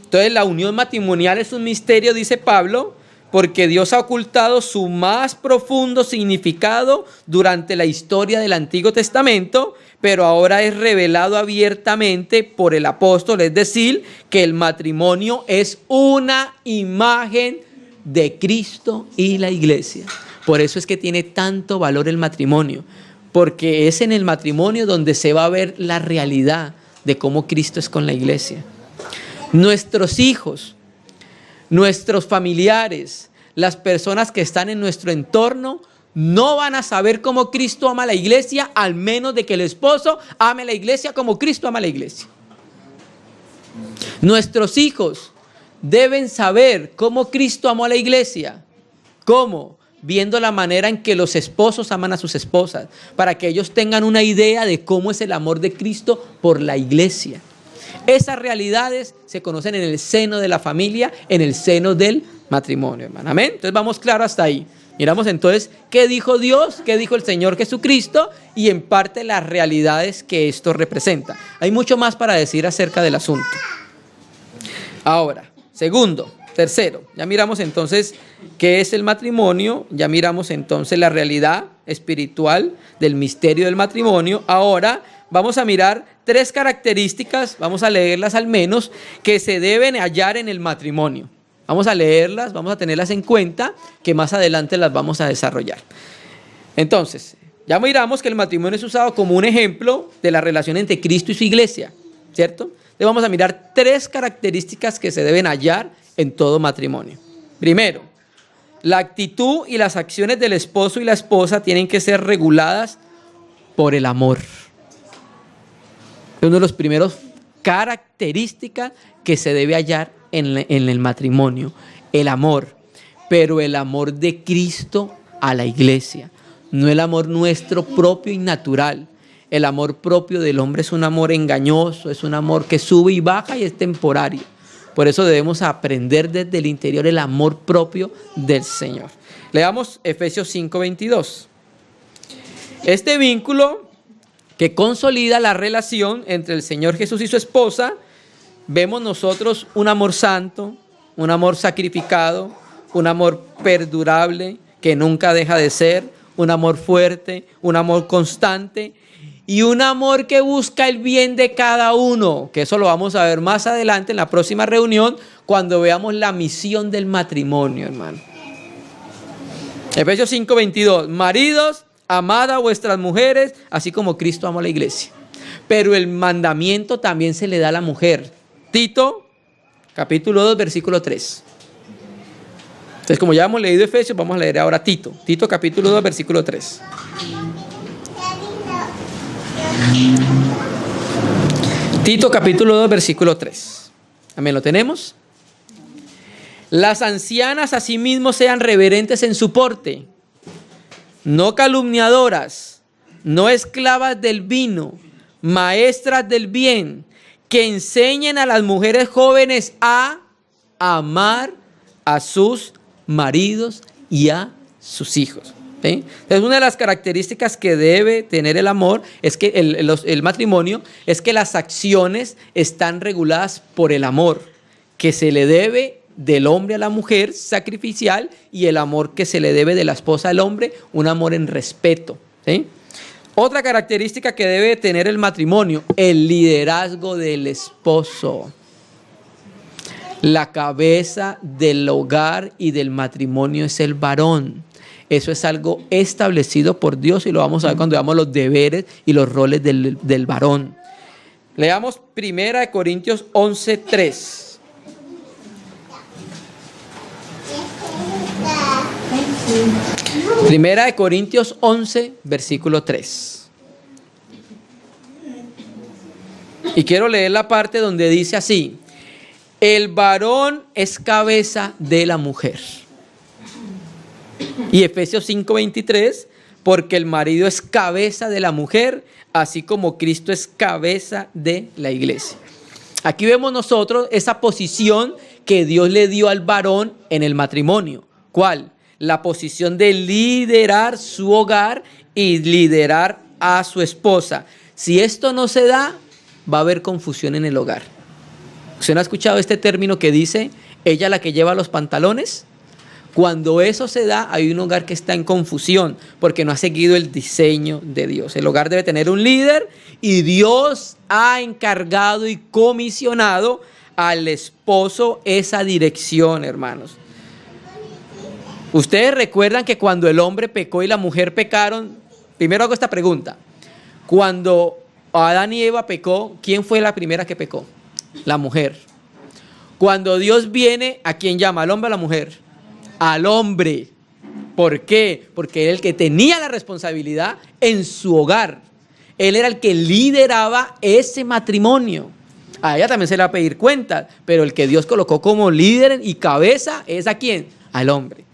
Entonces la unión matrimonial es un misterio, dice Pablo, porque Dios ha ocultado su más profundo significado durante la historia del Antiguo Testamento, pero ahora es revelado abiertamente por el apóstol, es decir, que el matrimonio es una imagen de Cristo y la iglesia. Por eso es que tiene tanto valor el matrimonio, porque es en el matrimonio donde se va a ver la realidad de cómo Cristo es con la iglesia. Nuestros hijos, nuestros familiares, las personas que están en nuestro entorno, no van a saber cómo Cristo ama a la iglesia, al menos de que el esposo ame a la iglesia como Cristo ama a la iglesia. Nuestros hijos deben saber cómo Cristo amó a la iglesia. ¿Cómo? Viendo la manera en que los esposos aman a sus esposas, para que ellos tengan una idea de cómo es el amor de Cristo por la iglesia. Esas realidades se conocen en el seno de la familia, en el seno del matrimonio, hermano. Amén. Entonces vamos claro hasta ahí. Miramos entonces qué dijo Dios, qué dijo el Señor Jesucristo y en parte las realidades que esto representa. Hay mucho más para decir acerca del asunto. Ahora, tercero, ya miramos entonces qué es el matrimonio, ya miramos entonces la realidad espiritual del misterio del matrimonio. Ahora vamos a mirar 3 características, vamos a leerlas al menos, que se deben hallar en el matrimonio. Vamos a leerlas, vamos a tenerlas en cuenta, que más adelante las vamos a desarrollar. Entonces, ya miramos que el matrimonio es usado como un ejemplo de la relación entre Cristo y su iglesia, ¿cierto? Entonces vamos a mirar 3 características que se deben hallar en todo matrimonio. Primero, la actitud y las acciones del esposo y la esposa tienen que ser reguladas por el amor. Es una de las primeras características que se debe hallar en el matrimonio, el amor, pero el amor de Cristo a la iglesia, no el amor nuestro propio y natural. El amor propio del hombre es un amor engañoso, es un amor que sube y baja y es temporario. Por eso debemos aprender desde el interior el amor propio del Señor. Leamos Efesios 5:22. Este vínculo que consolida la relación entre el Señor Jesús y su esposa, vemos nosotros un amor santo, un amor sacrificado, un amor perdurable que nunca deja de ser, un amor fuerte, un amor constante y un amor que busca el bien de cada uno, que eso lo vamos a ver más adelante en la próxima reunión cuando veamos la misión del matrimonio, hermano. Efesios 5:22, maridos, amad a vuestras mujeres, así como Cristo amó a la iglesia. Pero el mandamiento también se le da a la mujer. Tito, capítulo 2, versículo 3. Entonces, como ya hemos leído Efesios, vamos a leer ahora Tito. Tito, capítulo 2, versículo 3. Tito, capítulo 2, versículo 3. Amén, ¿lo tenemos? Las ancianas asimismo sean reverentes en su porte, no calumniadoras, no esclavas del vino, maestras del bien, que enseñen a las mujeres jóvenes a amar a sus maridos y a sus hijos. ¿Sí? Entonces, una de las características que debe tener el amor es que el matrimonio es que las acciones están reguladas por el amor que se le debe del hombre a la mujer, sacrificial, y el amor que se le debe de la esposa al hombre, un amor en respeto. ¿Sí? Otra característica que debe tener el matrimonio, el liderazgo del esposo. La cabeza del hogar y del matrimonio es el varón. Eso es algo establecido por Dios y lo vamos a ver cuando veamos los deberes y los roles del varón. Leamos 1 Corintios 11:3. Primera de Corintios 11, versículo 3. Y quiero leer la parte donde dice así: el varón es cabeza de la mujer. Y Efesios 5:23, porque el marido es cabeza de la mujer, así como Cristo es cabeza de la iglesia. Aquí vemos nosotros esa posición que Dios le dio al varón en el matrimonio. ¿Cuál? La posición de liderar su hogar y liderar a su esposa. Si esto no se da, va a haber confusión en el hogar. ¿Usted no ha escuchado este término que dice, ella la que lleva los pantalones? Cuando eso se da, hay un hogar que está en confusión porque no ha seguido el diseño de Dios. El hogar debe tener un líder y Dios ha encargado y comisionado al esposo esa dirección, hermanos. Ustedes recuerdan que cuando el hombre pecó y la mujer pecaron, primero hago esta pregunta. Cuando Adán y Eva pecó, ¿quién fue la primera que pecó? La mujer. Cuando Dios viene, ¿a quién llama? ¿Al hombre o a la mujer? Al hombre. ¿Por qué? Porque era el que tenía la responsabilidad en su hogar. Él era el que lideraba ese matrimonio. A ella también se le va a pedir cuentas, pero el que Dios colocó como líder y cabeza es ¿a quién? Al hombre.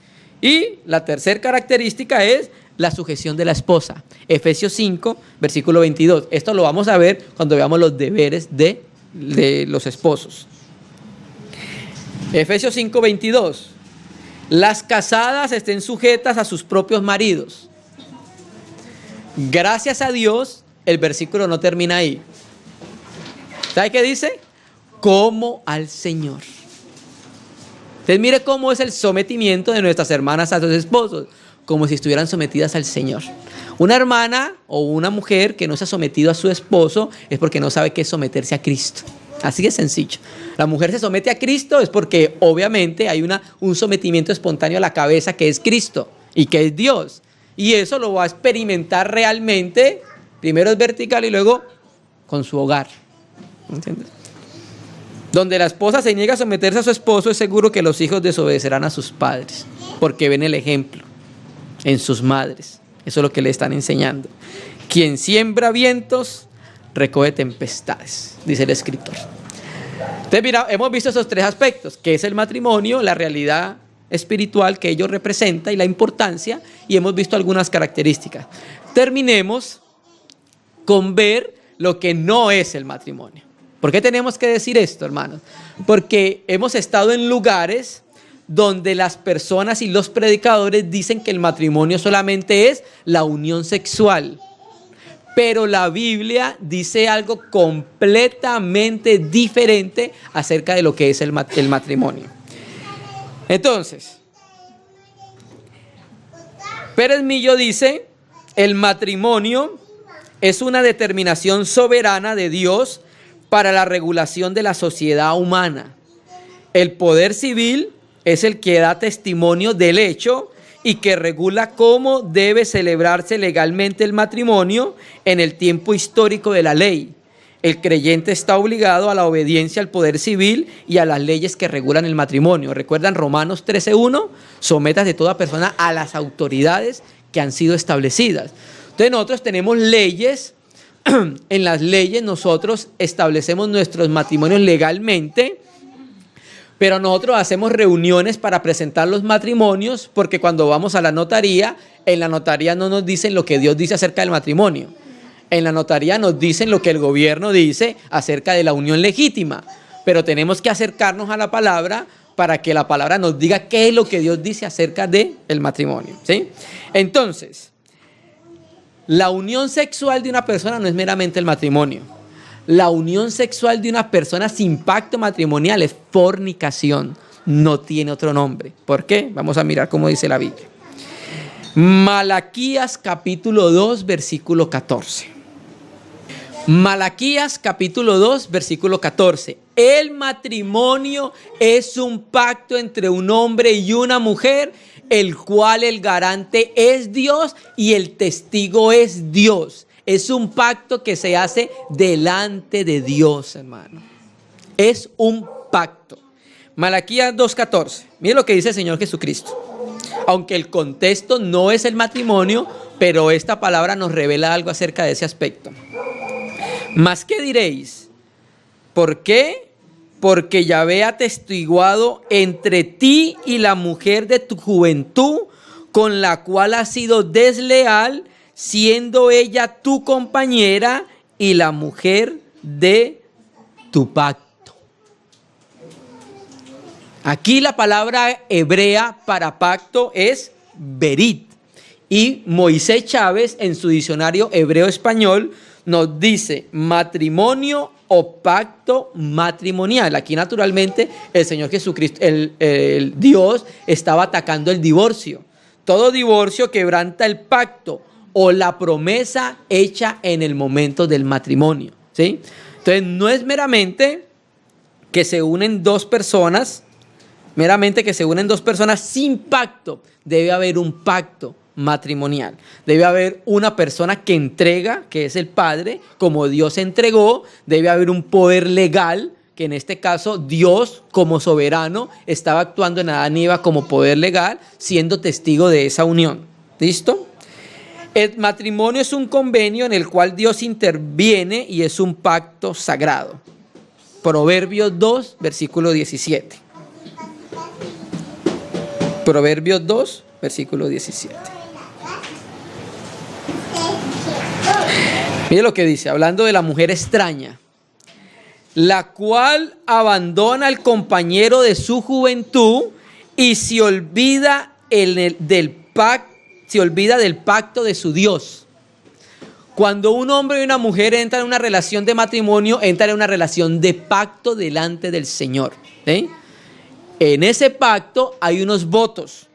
Y la tercera característica es la sujeción de la esposa. Efesios 5, versículo 22. Esto lo vamos a ver cuando veamos los deberes de los esposos. Efesios 5, 22. Las casadas estén sujetas a sus propios maridos. Gracias a Dios, el versículo no termina ahí. ¿Sabe qué dice? Como al Señor. Entonces mire cómo es el sometimiento de nuestras hermanas a sus esposos, como si estuvieran sometidas al Señor. Una hermana o una mujer que no se ha sometido a su esposo es porque no sabe qué es someterse a Cristo. Así de sencillo. La mujer se somete a Cristo es porque obviamente hay un sometimiento espontáneo a la cabeza que es Cristo y que es Dios. Y eso lo va a experimentar realmente, primero es vertical y luego con su hogar. ¿Entiendes? Donde la esposa se niega a someterse a su esposo, es seguro que los hijos desobedecerán a sus padres, porque ven el ejemplo en sus madres. Eso es lo que le están enseñando. Quien siembra vientos, recoge tempestades, dice el escritor. Entonces, mira, hemos visto esos tres aspectos, que es el matrimonio, la realidad espiritual que ello representa y la importancia, y hemos visto algunas características. Terminemos con ver lo que no es el matrimonio. ¿Por qué tenemos que decir esto, hermanos? Porque hemos estado en lugares donde las personas y los predicadores dicen que el matrimonio solamente es la unión sexual. Pero la Biblia dice algo completamente diferente acerca de lo que es el matrimonio. Entonces, Pérez Millo dice, el matrimonio es una determinación soberana de Dios para la regulación de la sociedad humana. El poder civil es el que da testimonio del hecho y que regula cómo debe celebrarse legalmente el matrimonio en el tiempo histórico de la ley. El creyente está obligado a la obediencia al poder civil y a las leyes que regulan el matrimonio. ¿Recuerdan Romanos 13:1? Sométase toda persona a las autoridades que han sido establecidas. Entonces nosotros tenemos leyes. En las leyes nosotros establecemos nuestros matrimonios legalmente, pero nosotros hacemos reuniones para presentar los matrimonios, porque cuando vamos a la notaría, en la notaría no nos dicen lo que Dios dice acerca del matrimonio. En la notaría nos dicen lo que el gobierno dice acerca de la unión legítima, pero tenemos que acercarnos a la palabra para que la palabra nos diga qué es lo que Dios dice acerca del matrimonio, ¿sí? Entonces, la unión sexual de una persona no es meramente el matrimonio. La unión sexual de una persona sin pacto matrimonial es fornicación. No tiene otro nombre. ¿Por qué? Vamos a mirar cómo dice la Biblia. Malaquías capítulo 2, versículo 14. Malaquías capítulo 2, versículo 14. El matrimonio es un pacto entre un hombre y una mujer, el cual el garante es Dios y el testigo es Dios. Es un pacto que se hace delante de Dios, hermano. Es un pacto. Malaquías 2:14. Mire lo que dice el Señor Jesucristo. Aunque el contexto no es el matrimonio, pero esta palabra nos revela algo acerca de ese aspecto. ¿Mas qué diréis? ¿Por qué? Porque Yahvé ha testiguado entre ti y la mujer de tu juventud, con la cual has sido desleal, siendo ella tu compañera y la mujer de tu pacto. Aquí la palabra hebrea para pacto es berit. Y Moisés Chávez, en su diccionario hebreo español, nos dice matrimonio o pacto matrimonial. Aquí naturalmente el Señor Jesucristo, el Dios, estaba atacando el divorcio. Todo divorcio quebranta el pacto o la promesa hecha en el momento del matrimonio, ¿sí? Entonces no es meramente que se unen dos personas, sin pacto. Debe haber un pacto matrimonial. Debe haber una persona que entrega, que es el Padre, como Dios entregó. Debe haber un poder legal, que en este caso Dios como soberano estaba actuando en Adán y Eva como poder legal, siendo testigo de esa unión. ¿Listo? El matrimonio es un convenio en el cual Dios interviene y es un pacto sagrado. Proverbios 2, versículo 17. Proverbios 2, versículo 17. Mire lo que dice, hablando de la mujer extraña, la cual abandona al compañero de su juventud y se olvida del pacto de su Dios. Cuando un hombre y una mujer entran en una relación de matrimonio, entran en una relación de pacto delante del Señor, ¿sí? En ese pacto hay unos votos.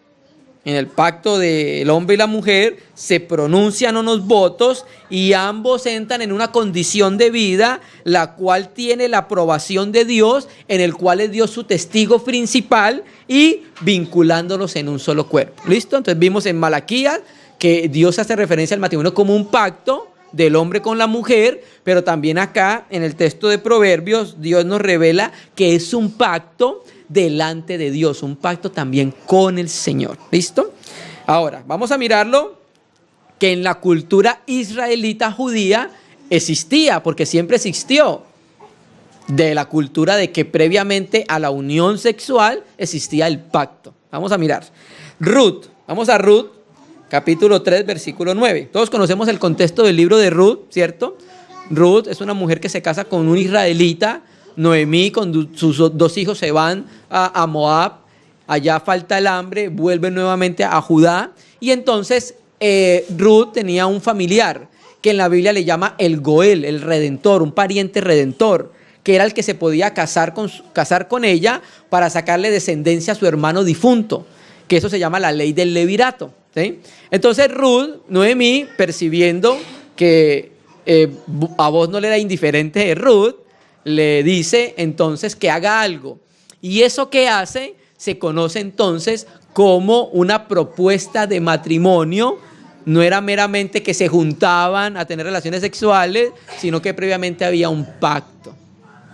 En el pacto del hombre y la mujer se pronuncian unos votos y ambos entran en una condición de vida, la cual tiene la aprobación de Dios, en el cual es Dios su testigo principal y vinculándolos en un solo cuerpo. ¿Listo? Entonces vimos en Malaquías que Dios hace referencia al matrimonio como un pacto del hombre con la mujer, pero también acá en el texto de Proverbios Dios nos revela que es un pacto delante de Dios, un pacto también con el Señor. ¿Listo? Ahora, vamos a mirarlo que en la cultura israelita judía existía, porque siempre existió, de la cultura de que previamente a la unión sexual existía el pacto. Vamos a mirar. Ruth, vamos a Ruth, capítulo 3, versículo 9. Todos conocemos el contexto del libro de Ruth, ¿cierto? Ruth es una mujer que se casa con un israelita. Noemí con sus dos hijos se van a Moab, allá falta el hambre, vuelven nuevamente a Judá y entonces Ruth tenía un familiar que en la Biblia le llama el Goel, el redentor, un pariente redentor, que era el que se podía casar con ella para sacarle descendencia a su hermano difunto, que eso se llama la ley del levirato, ¿sí? Entonces Noemí, percibiendo que a vos no le era indiferente Ruth, le dice entonces que haga algo. Y eso que hace se conoce entonces como una propuesta de matrimonio. No era meramente que se juntaban a tener relaciones sexuales, sino que previamente había un pacto.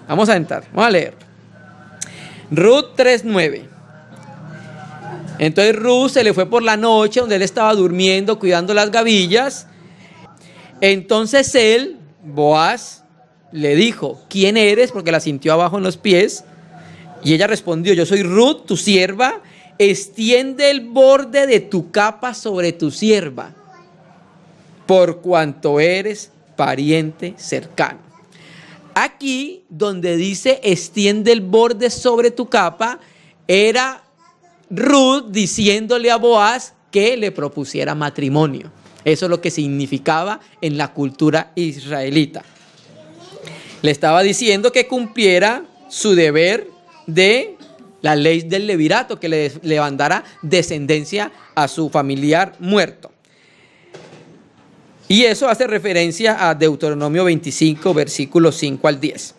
Vamos a entrar, vamos a leer. Ruth 3:9. Entonces Ruth se le fue por la noche donde él estaba durmiendo, cuidando las gavillas. Entonces él, Boaz, le dijo, ¿quién eres? Porque la sintió abajo en los pies. Y ella respondió, yo soy Ruth, tu sierva. Extiende el borde de tu capa sobre tu sierva, por cuanto eres pariente cercano. Aquí donde dice extiende el borde sobre tu capa, era Ruth diciéndole a Boaz que le propusiera matrimonio. Eso es lo que significaba en la cultura israelita. Le estaba diciendo que cumpliera su deber de la ley del levirato, que le levantara descendencia a su familiar muerto. Y eso hace referencia a Deuteronomio 25, versículos 5 al 10.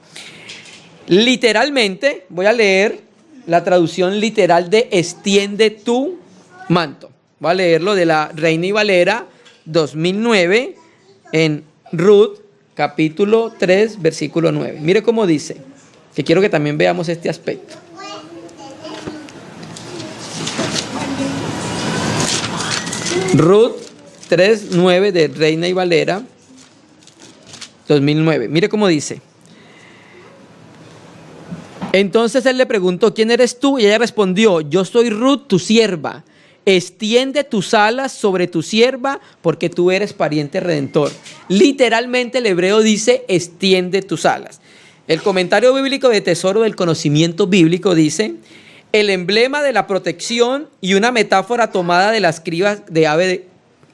Literalmente, voy a leer la traducción literal de extiende tu manto. Voy a leerlo de la Reina y Valera 2009 en Ruth, capítulo 3, versículo 9. Mire cómo dice, que quiero que también veamos este aspecto. Ruth 3:9 de Reina y Valera 2009. Mire cómo dice. Entonces él le preguntó, ¿quién eres tú? Y ella respondió, yo soy Ruth, tu sierva. Extiende tus alas sobre tu sierva, porque tú eres pariente redentor. Literalmente el hebreo dice, extiende tus alas. El comentario bíblico de Tesoro del Conocimiento Bíblico dice, el emblema de la protección y una metáfora tomada de las crías de ave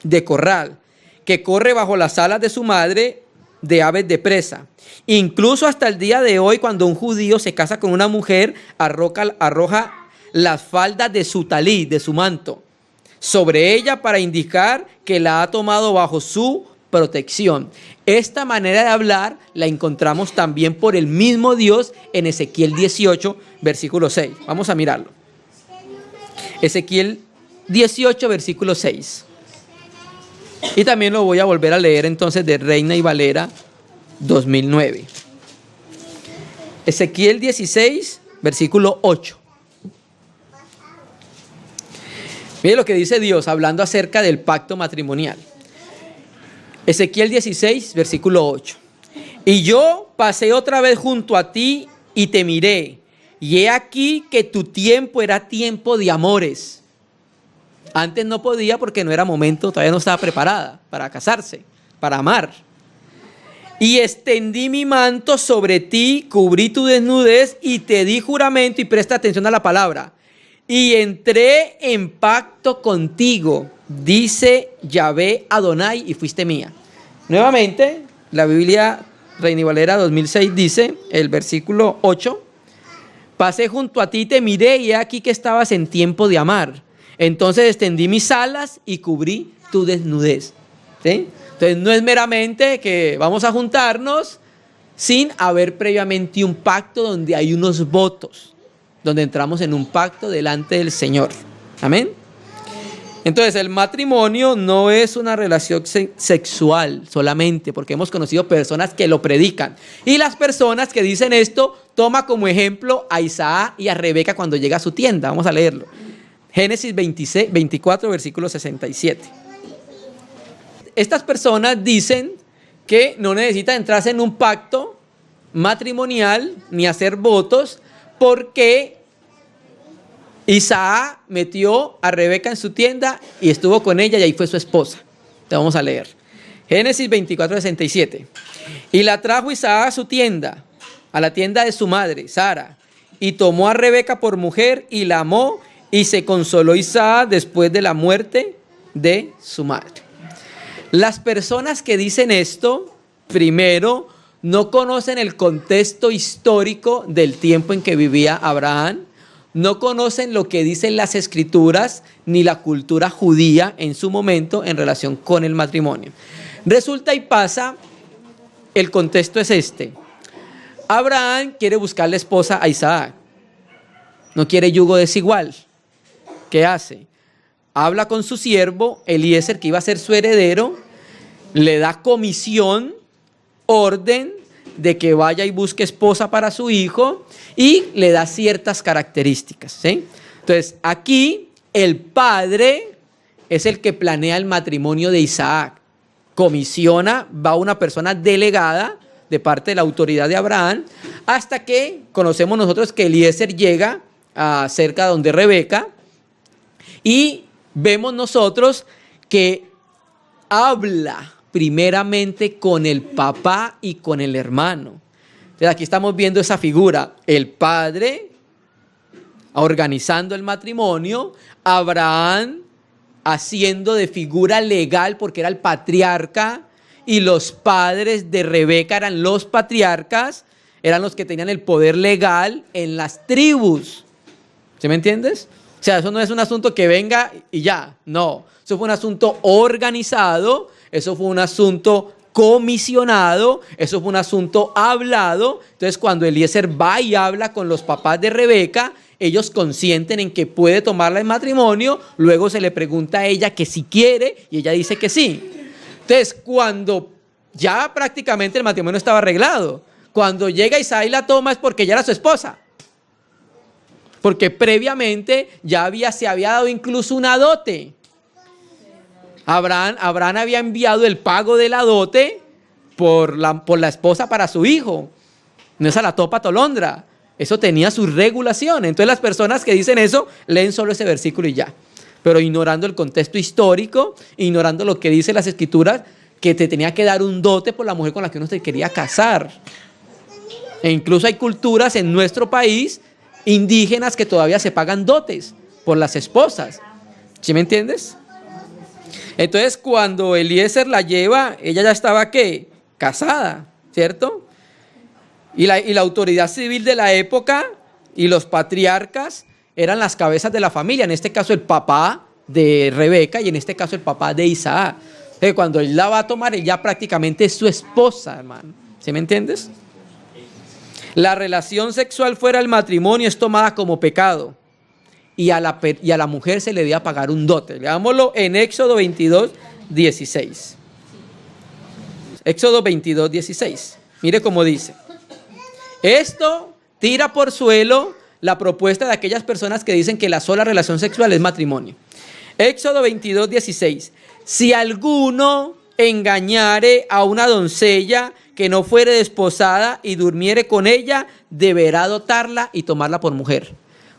de corral, que corre bajo las alas de su madre de aves de presa. Incluso hasta el día de hoy, cuando un judío se casa con una mujer, arroja las faldas de su talí, de su manto, sobre ella para indicar que la ha tomado bajo su protección. Esta manera de hablar la encontramos también por el mismo Dios en Ezequiel 18, versículo 6. Vamos a mirarlo. Ezequiel 18, versículo 6. Y también lo voy a volver a leer entonces de Reina y Valera 2009. Ezequiel 16, versículo 8. Mire lo que dice Dios hablando acerca del pacto matrimonial. Ezequiel 16, versículo 8. Y yo pasé otra vez junto a ti y te miré, y he aquí que tu tiempo era tiempo de amores. Antes no podía porque no era momento, todavía no estaba preparada para casarse, para amar. Y extendí mi manto sobre ti, cubrí tu desnudez y te di juramento, y presta atención a la palabra, y entré en pacto contigo, dice Yahvé Adonai, y fuiste mía. Nuevamente, la Biblia Reina y Valera 2006 dice, el versículo 8, pasé junto a ti y te miré, y he aquí que estabas en tiempo de amar. Entonces extendí mis alas y cubrí tu desnudez. ¿Sí? Entonces no es meramente que vamos a juntarnos sin haber previamente un pacto donde hay unos votos, donde entramos en un pacto delante del Señor. Amén. Entonces el matrimonio no es una relación sexual solamente, porque hemos conocido personas que lo predican. Y las personas que dicen esto, toma como ejemplo a Isaac y a Rebeca cuando llega a su tienda. Vamos a leerlo. Génesis 24, versículo 67. Estas personas dicen que no necesitan entrarse en un pacto matrimonial ni hacer votos porque Isaac metió a Rebeca en su tienda y estuvo con ella y ahí fue su esposa. Te vamos a leer. Génesis 24, 67. Y la trajo Isaac a su tienda, a la tienda de su madre, Sara, y tomó a Rebeca por mujer y la amó. Y se consoló Isaac después de la muerte de su madre. Las personas que dicen esto, primero, no conocen el contexto histórico del tiempo en que vivía Abraham, no conocen lo que dicen las escrituras ni la cultura judía en su momento en relación con el matrimonio. Resulta y pasa, el contexto es este. Abraham quiere buscarle esposa a Isaac, no quiere yugo desigual. ¿Qué hace? Habla con su siervo Eliezer, que iba a ser su heredero, le da comisión, orden de que vaya y busque esposa para su hijo y le da ciertas características, ¿sí? Entonces, aquí el padre es el que planea el matrimonio de Isaac. Comisiona, va una persona delegada de parte de la autoridad de Abraham, hasta que conocemos nosotros que Eliezer llega a cerca donde Rebeca, y vemos nosotros que habla primeramente con el papá y con el hermano. Entonces aquí estamos viendo esa figura. El padre organizando el matrimonio, Abraham haciendo de figura legal porque era el patriarca y los padres de Rebeca eran los patriarcas, eran los que tenían el poder legal en las tribus. ¿Sí me entiendes? O sea, eso no es un asunto que venga y ya, no. Eso fue un asunto organizado, eso fue un asunto comisionado, eso fue un asunto hablado. Entonces, cuando Eliezer va y habla con los papás de Rebeca, ellos consienten en que puede tomarla en matrimonio, luego se le pregunta a ella que si quiere y ella dice que sí. Entonces, cuando ya prácticamente el matrimonio estaba arreglado, cuando llega Isaac y la toma es porque ya era su esposa. Porque previamente se había dado incluso una dote. Abraham había enviado el pago de la dote por la esposa para su hijo. No es a la topa tolondra. Eso tenía su regulación. Entonces las personas que dicen eso leen solo ese versículo y ya. Pero ignorando el contexto histórico, ignorando lo que dicen las escrituras, que te tenía que dar un dote por la mujer con la que uno se quería casar. E incluso hay culturas en nuestro país indígenas que todavía se pagan dotes por las esposas. ¿Sí me entiendes? Entonces cuando Eliezer la lleva, ella ya estaba ¿qué? Casada, ¿cierto? Y la autoridad civil de la época y los patriarcas eran las cabezas de la familia, en este caso el papá de Rebeca y en este caso el papá de Isaac. Entonces, cuando él la va a tomar, él ya prácticamente es su esposa, hermano. ¿Sí me entiendes? La relación sexual fuera del matrimonio es tomada como pecado y a la mujer se le debía pagar un dote. Leámoslo en Éxodo 22, 16. Éxodo 22, 16. Mire cómo dice. Esto tira por suelo la propuesta de aquellas personas que dicen que la sola relación sexual es matrimonio. Éxodo 22, 16. Si alguno engañare a una doncella que no fuere desposada y durmiere con ella, deberá dotarla y tomarla por mujer.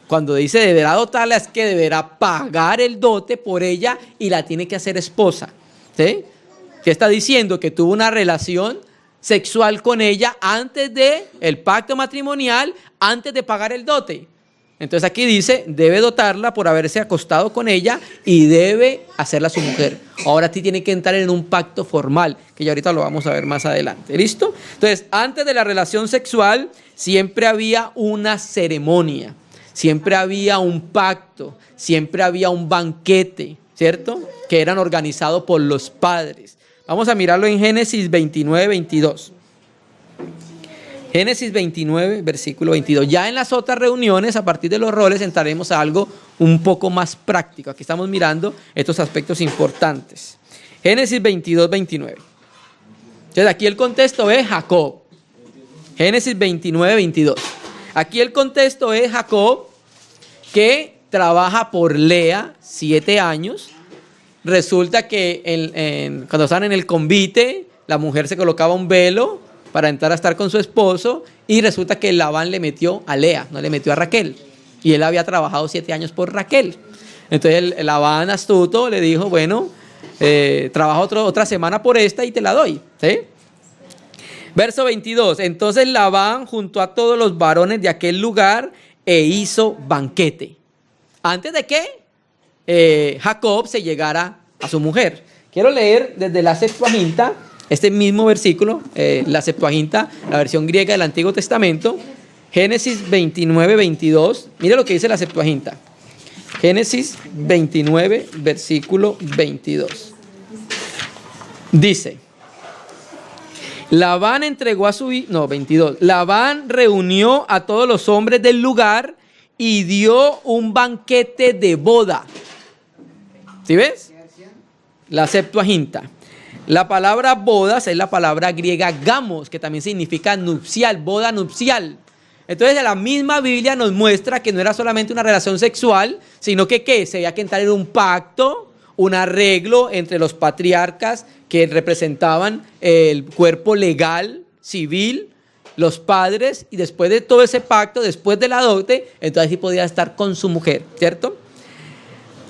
Cuando dice deberá dotarla es que deberá pagar el dote por ella y la tiene que hacer esposa. ¿Sí? ¿Qué está diciendo? Que tuvo una relación sexual con ella antes del pacto matrimonial, antes de pagar el dote. Entonces aquí dice, debe dotarla por haberse acostado con ella y debe hacerla su mujer. Ahora sí tiene que entrar en un pacto formal, que ya ahorita lo vamos a ver más adelante. ¿Listo? Entonces, antes de la relación sexual, siempre había una ceremonia, siempre había un pacto, siempre había un banquete, ¿cierto? Que eran organizados por los padres. Vamos a mirarlo en Génesis 29, 22. Génesis 29, versículo 22. Ya en las otras reuniones, a partir de los roles, entraremos a algo un poco más práctico. Aquí estamos mirando estos aspectos importantes. Génesis 22, 29. Entonces aquí el contexto es Jacob. Génesis 29, 22. Aquí el contexto es Jacob que trabaja por Lea 7 años. Resulta que cuando estaban en el convite, la mujer se colocaba un velo para entrar a estar con su esposo y resulta que Labán le metió a Lea, no le metió a Raquel. Y él había trabajado 7 años por Raquel. Entonces el Labán astuto le dijo, bueno, trabaja otra semana por esta y te la doy. ¿Sí? Verso 22. Entonces Labán juntó a todos los varones de aquel lugar e hizo banquete. Antes de que Jacob se llegara a su mujer. Quiero leer desde la Septuaginta este mismo versículo, la Septuaginta, la versión griega del Antiguo Testamento, Génesis 29, 22. Mire lo que dice la Septuaginta. Génesis 29, versículo 22. Dice, Labán entregó a su hijo, no, 22. Labán reunió a todos los hombres del lugar y dio un banquete de boda. ¿Sí ves? La Septuaginta. La palabra bodas es la palabra griega gamos, que también significa nupcial, boda nupcial. Entonces la misma Biblia nos muestra que no era solamente una relación sexual, sino que ¿qué? Se había que entrar en un pacto, un arreglo entre los patriarcas que representaban el cuerpo legal, civil, los padres, y después de todo ese pacto, después de la dote, entonces sí podía estar con su mujer, ¿cierto?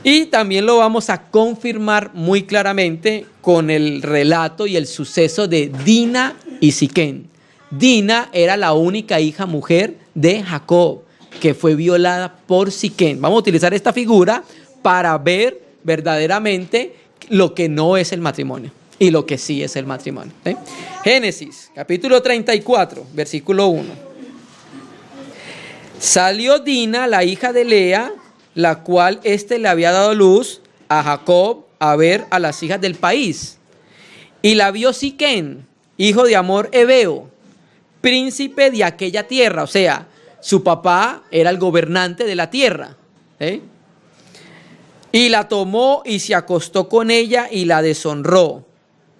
Y también lo vamos a confirmar muy claramente con el relato y el suceso de Dina y Siquén. Dina era la única hija mujer de Jacob. que fue violada por Siquén. Vamos a utilizar esta figura para ver verdaderamente lo que no es el matrimonio y lo que sí es el matrimonio. ¿Sí? Génesis, capítulo 34, versículo 1. Salió Dina, la hija de Lea, la cual le había dado luz a Jacob, a ver a las hijas del país. Y la vio Siquén, hijo de Hamor Heveo, príncipe de aquella tierra. O sea, su papá era el gobernante de la tierra. Y la tomó y se acostó con ella y la deshonró.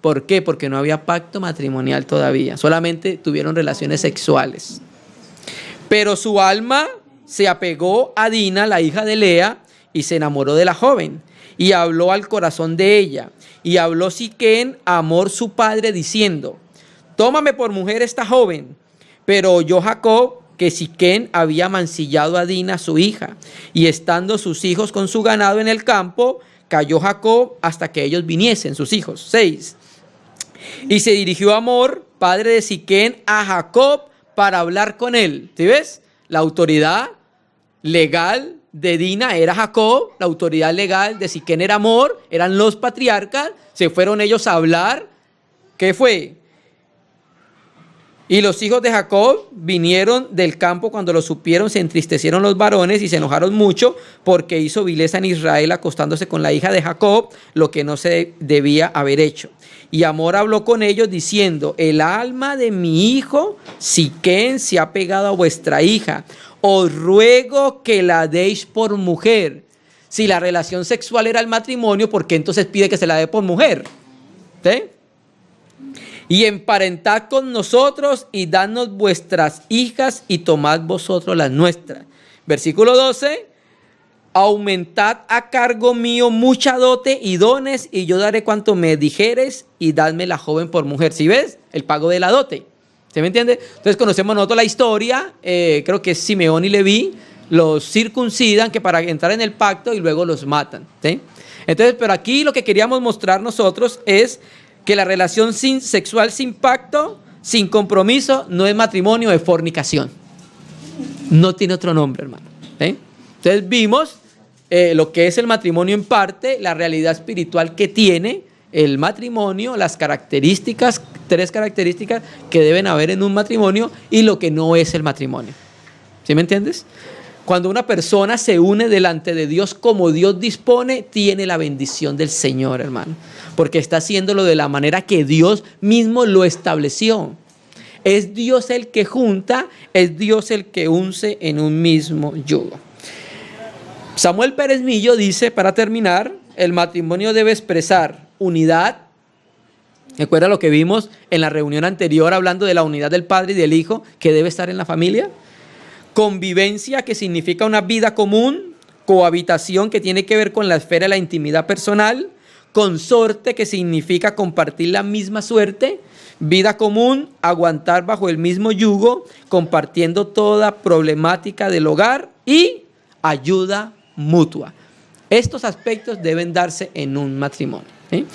¿Por qué? Porque no había pacto matrimonial todavía. Solamente tuvieron relaciones sexuales. Pero su alma se apegó a Dina, la hija de Lea, y se enamoró de la joven. Y habló al corazón de ella. Y habló Siquén a Hamor su padre, diciendo: tómame por mujer esta joven. Pero oyó Jacob que Siquén había mancillado a Dina, su hija. Y estando sus hijos con su ganado en el campo, cayó Jacob hasta que ellos viniesen, sus hijos. 6. Y se dirigió Hamor, padre de Siquén, a Jacob para hablar con él. ¿Sí ves? La autoridad legal de Dina era Jacob, la autoridad legal de Siquén era Hamor, eran los patriarcas, se fueron ellos a hablar. ¿Qué fue? Y los hijos de Jacob vinieron del campo cuando lo supieron, se entristecieron los varones y se enojaron mucho porque hizo vileza en Israel acostándose con la hija de Jacob, lo que no se debía haber hecho. Y Hamor habló con ellos diciendo: el alma de mi hijo Siquén se ha pegado a vuestra hija, os ruego que la deis por mujer. Si la relación sexual era el matrimonio, ¿por qué entonces pide que se la dé por mujer? ¿Sí? Y emparentad con nosotros y dadnos vuestras hijas y tomad vosotros las nuestras. Versículo 12. Aumentad a cargo mío mucha dote y dones, y yo daré cuanto me dijeres, y dadme la joven por mujer. ¿Sí ves? El pago de la dote. ¿Se me entiende? Entonces conocemos nosotros la historia, creo que es Simeón y Leví, los circuncidan que para entrar en el pacto y luego los matan. ¿Sí? Entonces, pero aquí lo que queríamos mostrar nosotros es que la relación sexual sin pacto, sin compromiso, no es matrimonio, es fornicación. No tiene otro nombre, hermano. ¿Sí? Entonces vimos lo que es el matrimonio en parte, la realidad espiritual que tiene el matrimonio, las características, 3 características que deben haber en un matrimonio y lo que no es el matrimonio. ¿Sí me entiendes? Cuando una persona se une delante de Dios como Dios dispone, tiene la bendición del Señor, hermano. Porque está haciéndolo de la manera que Dios mismo lo estableció. Es Dios el que junta, es Dios el que unce en un mismo yugo. Samuel Pérez Millo dice, para terminar, el matrimonio debe expresar unidad. ¿Recuerda lo que vimos en la reunión anterior hablando de la unidad del Padre y del Hijo que debe estar en la familia? Convivencia, que significa una vida común. Cohabitación, que tiene que ver con la esfera de la intimidad personal. Consorte, que significa compartir la misma suerte. Vida común, aguantar bajo el mismo yugo, compartiendo toda problemática del hogar. Y ayuda mutua. Estos aspectos deben darse en un matrimonio. ¿Sí?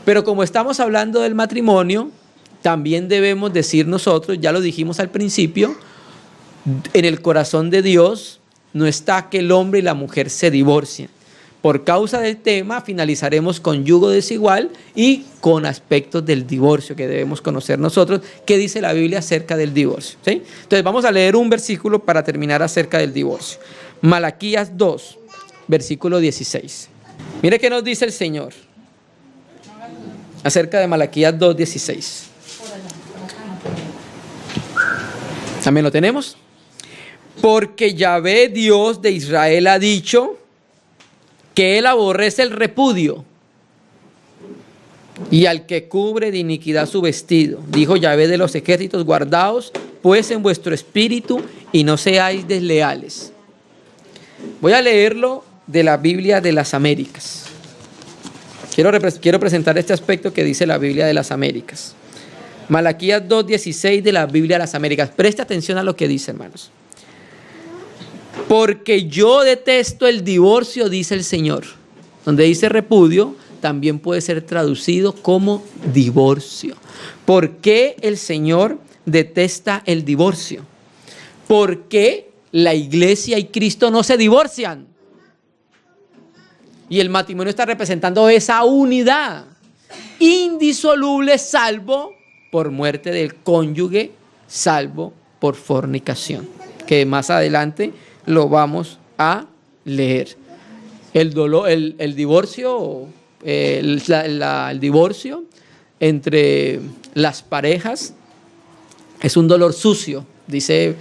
Pero como estamos hablando del matrimonio, también debemos decir nosotros, ya lo dijimos al principio, en el corazón de Dios no está que el hombre y la mujer se divorcien. Por causa del tema finalizaremos con yugo desigual y con aspectos del divorcio que debemos conocer nosotros. ¿Qué dice la Biblia acerca del divorcio? ¿Sí? Entonces vamos a leer un versículo para terminar acerca del divorcio. Malaquías 2, versículo 16. Mire qué nos dice el Señor acerca de Malaquías 2, 16. ¿También lo tenemos? Porque Yahvé, Dios de Israel, ha dicho que Él aborrece el repudio y al que cubre de iniquidad su vestido. Dijo Yahvé de los ejércitos: guardaos pues en vuestro espíritu y no seáis desleales. Voy a leerlo de la Biblia de las Américas. Quiero presentar este aspecto que dice la Biblia de las Américas. Malaquías 2:16 de la Biblia de las Américas. Preste atención a lo que dice, hermanos. Porque yo detesto el divorcio, dice el Señor. Donde dice repudio, también puede ser traducido como divorcio. ¿Por qué el Señor detesta el divorcio? Porque la iglesia y Cristo no se divorcian. Y el matrimonio está representando esa unidad indisoluble, salvo por muerte del cónyuge, salvo por fornicación, que más adelante lo vamos a leer. El divorcio, el divorcio entre las parejas es un dolor sucio, dice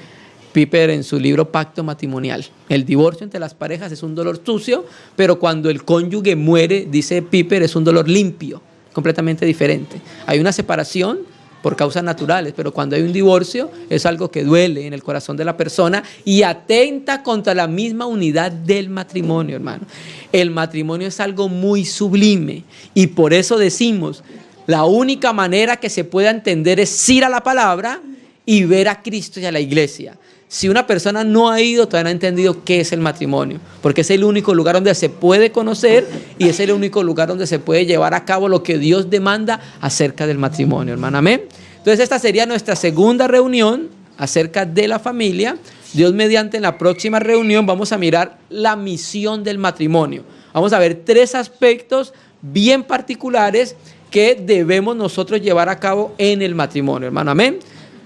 Piper en su libro Pacto Matrimonial. El divorcio entre las parejas es un dolor sucio, pero cuando el cónyuge muere, dice Piper, es un dolor limpio, completamente diferente. Hay una separación por causas naturales, pero cuando hay un divorcio es algo que duele en el corazón de la persona y atenta contra la misma unidad del matrimonio, hermano. El matrimonio es algo muy sublime y por eso decimos, la única manera que se pueda entender es ir a la palabra y ver a Cristo y a la iglesia. Si una persona no ha ido, todavía no ha entendido qué es el matrimonio, porque es el único lugar donde se puede conocer y es el único lugar donde se puede llevar a cabo lo que Dios demanda acerca del matrimonio, hermano. Amén. Entonces esta sería nuestra segunda reunión acerca de la familia. Dios mediante, en la próxima reunión vamos a mirar la misión del matrimonio. Vamos a ver 3 aspectos bien particulares que debemos nosotros llevar a cabo en el matrimonio, hermano. Amén.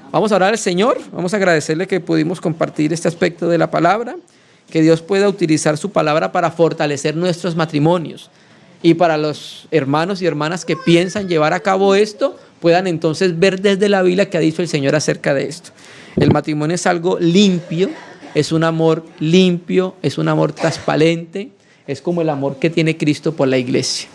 Vamos a orar al Señor, vamos a agradecerle que pudimos compartir este aspecto de la palabra, que Dios pueda utilizar su palabra para fortalecer nuestros matrimonios y para los hermanos y hermanas que piensan llevar a cabo esto, puedan entonces ver desde la Biblia que ha dicho el Señor acerca de esto. El matrimonio es algo limpio, es un amor limpio, es un amor transparente, es como el amor que tiene Cristo por la iglesia.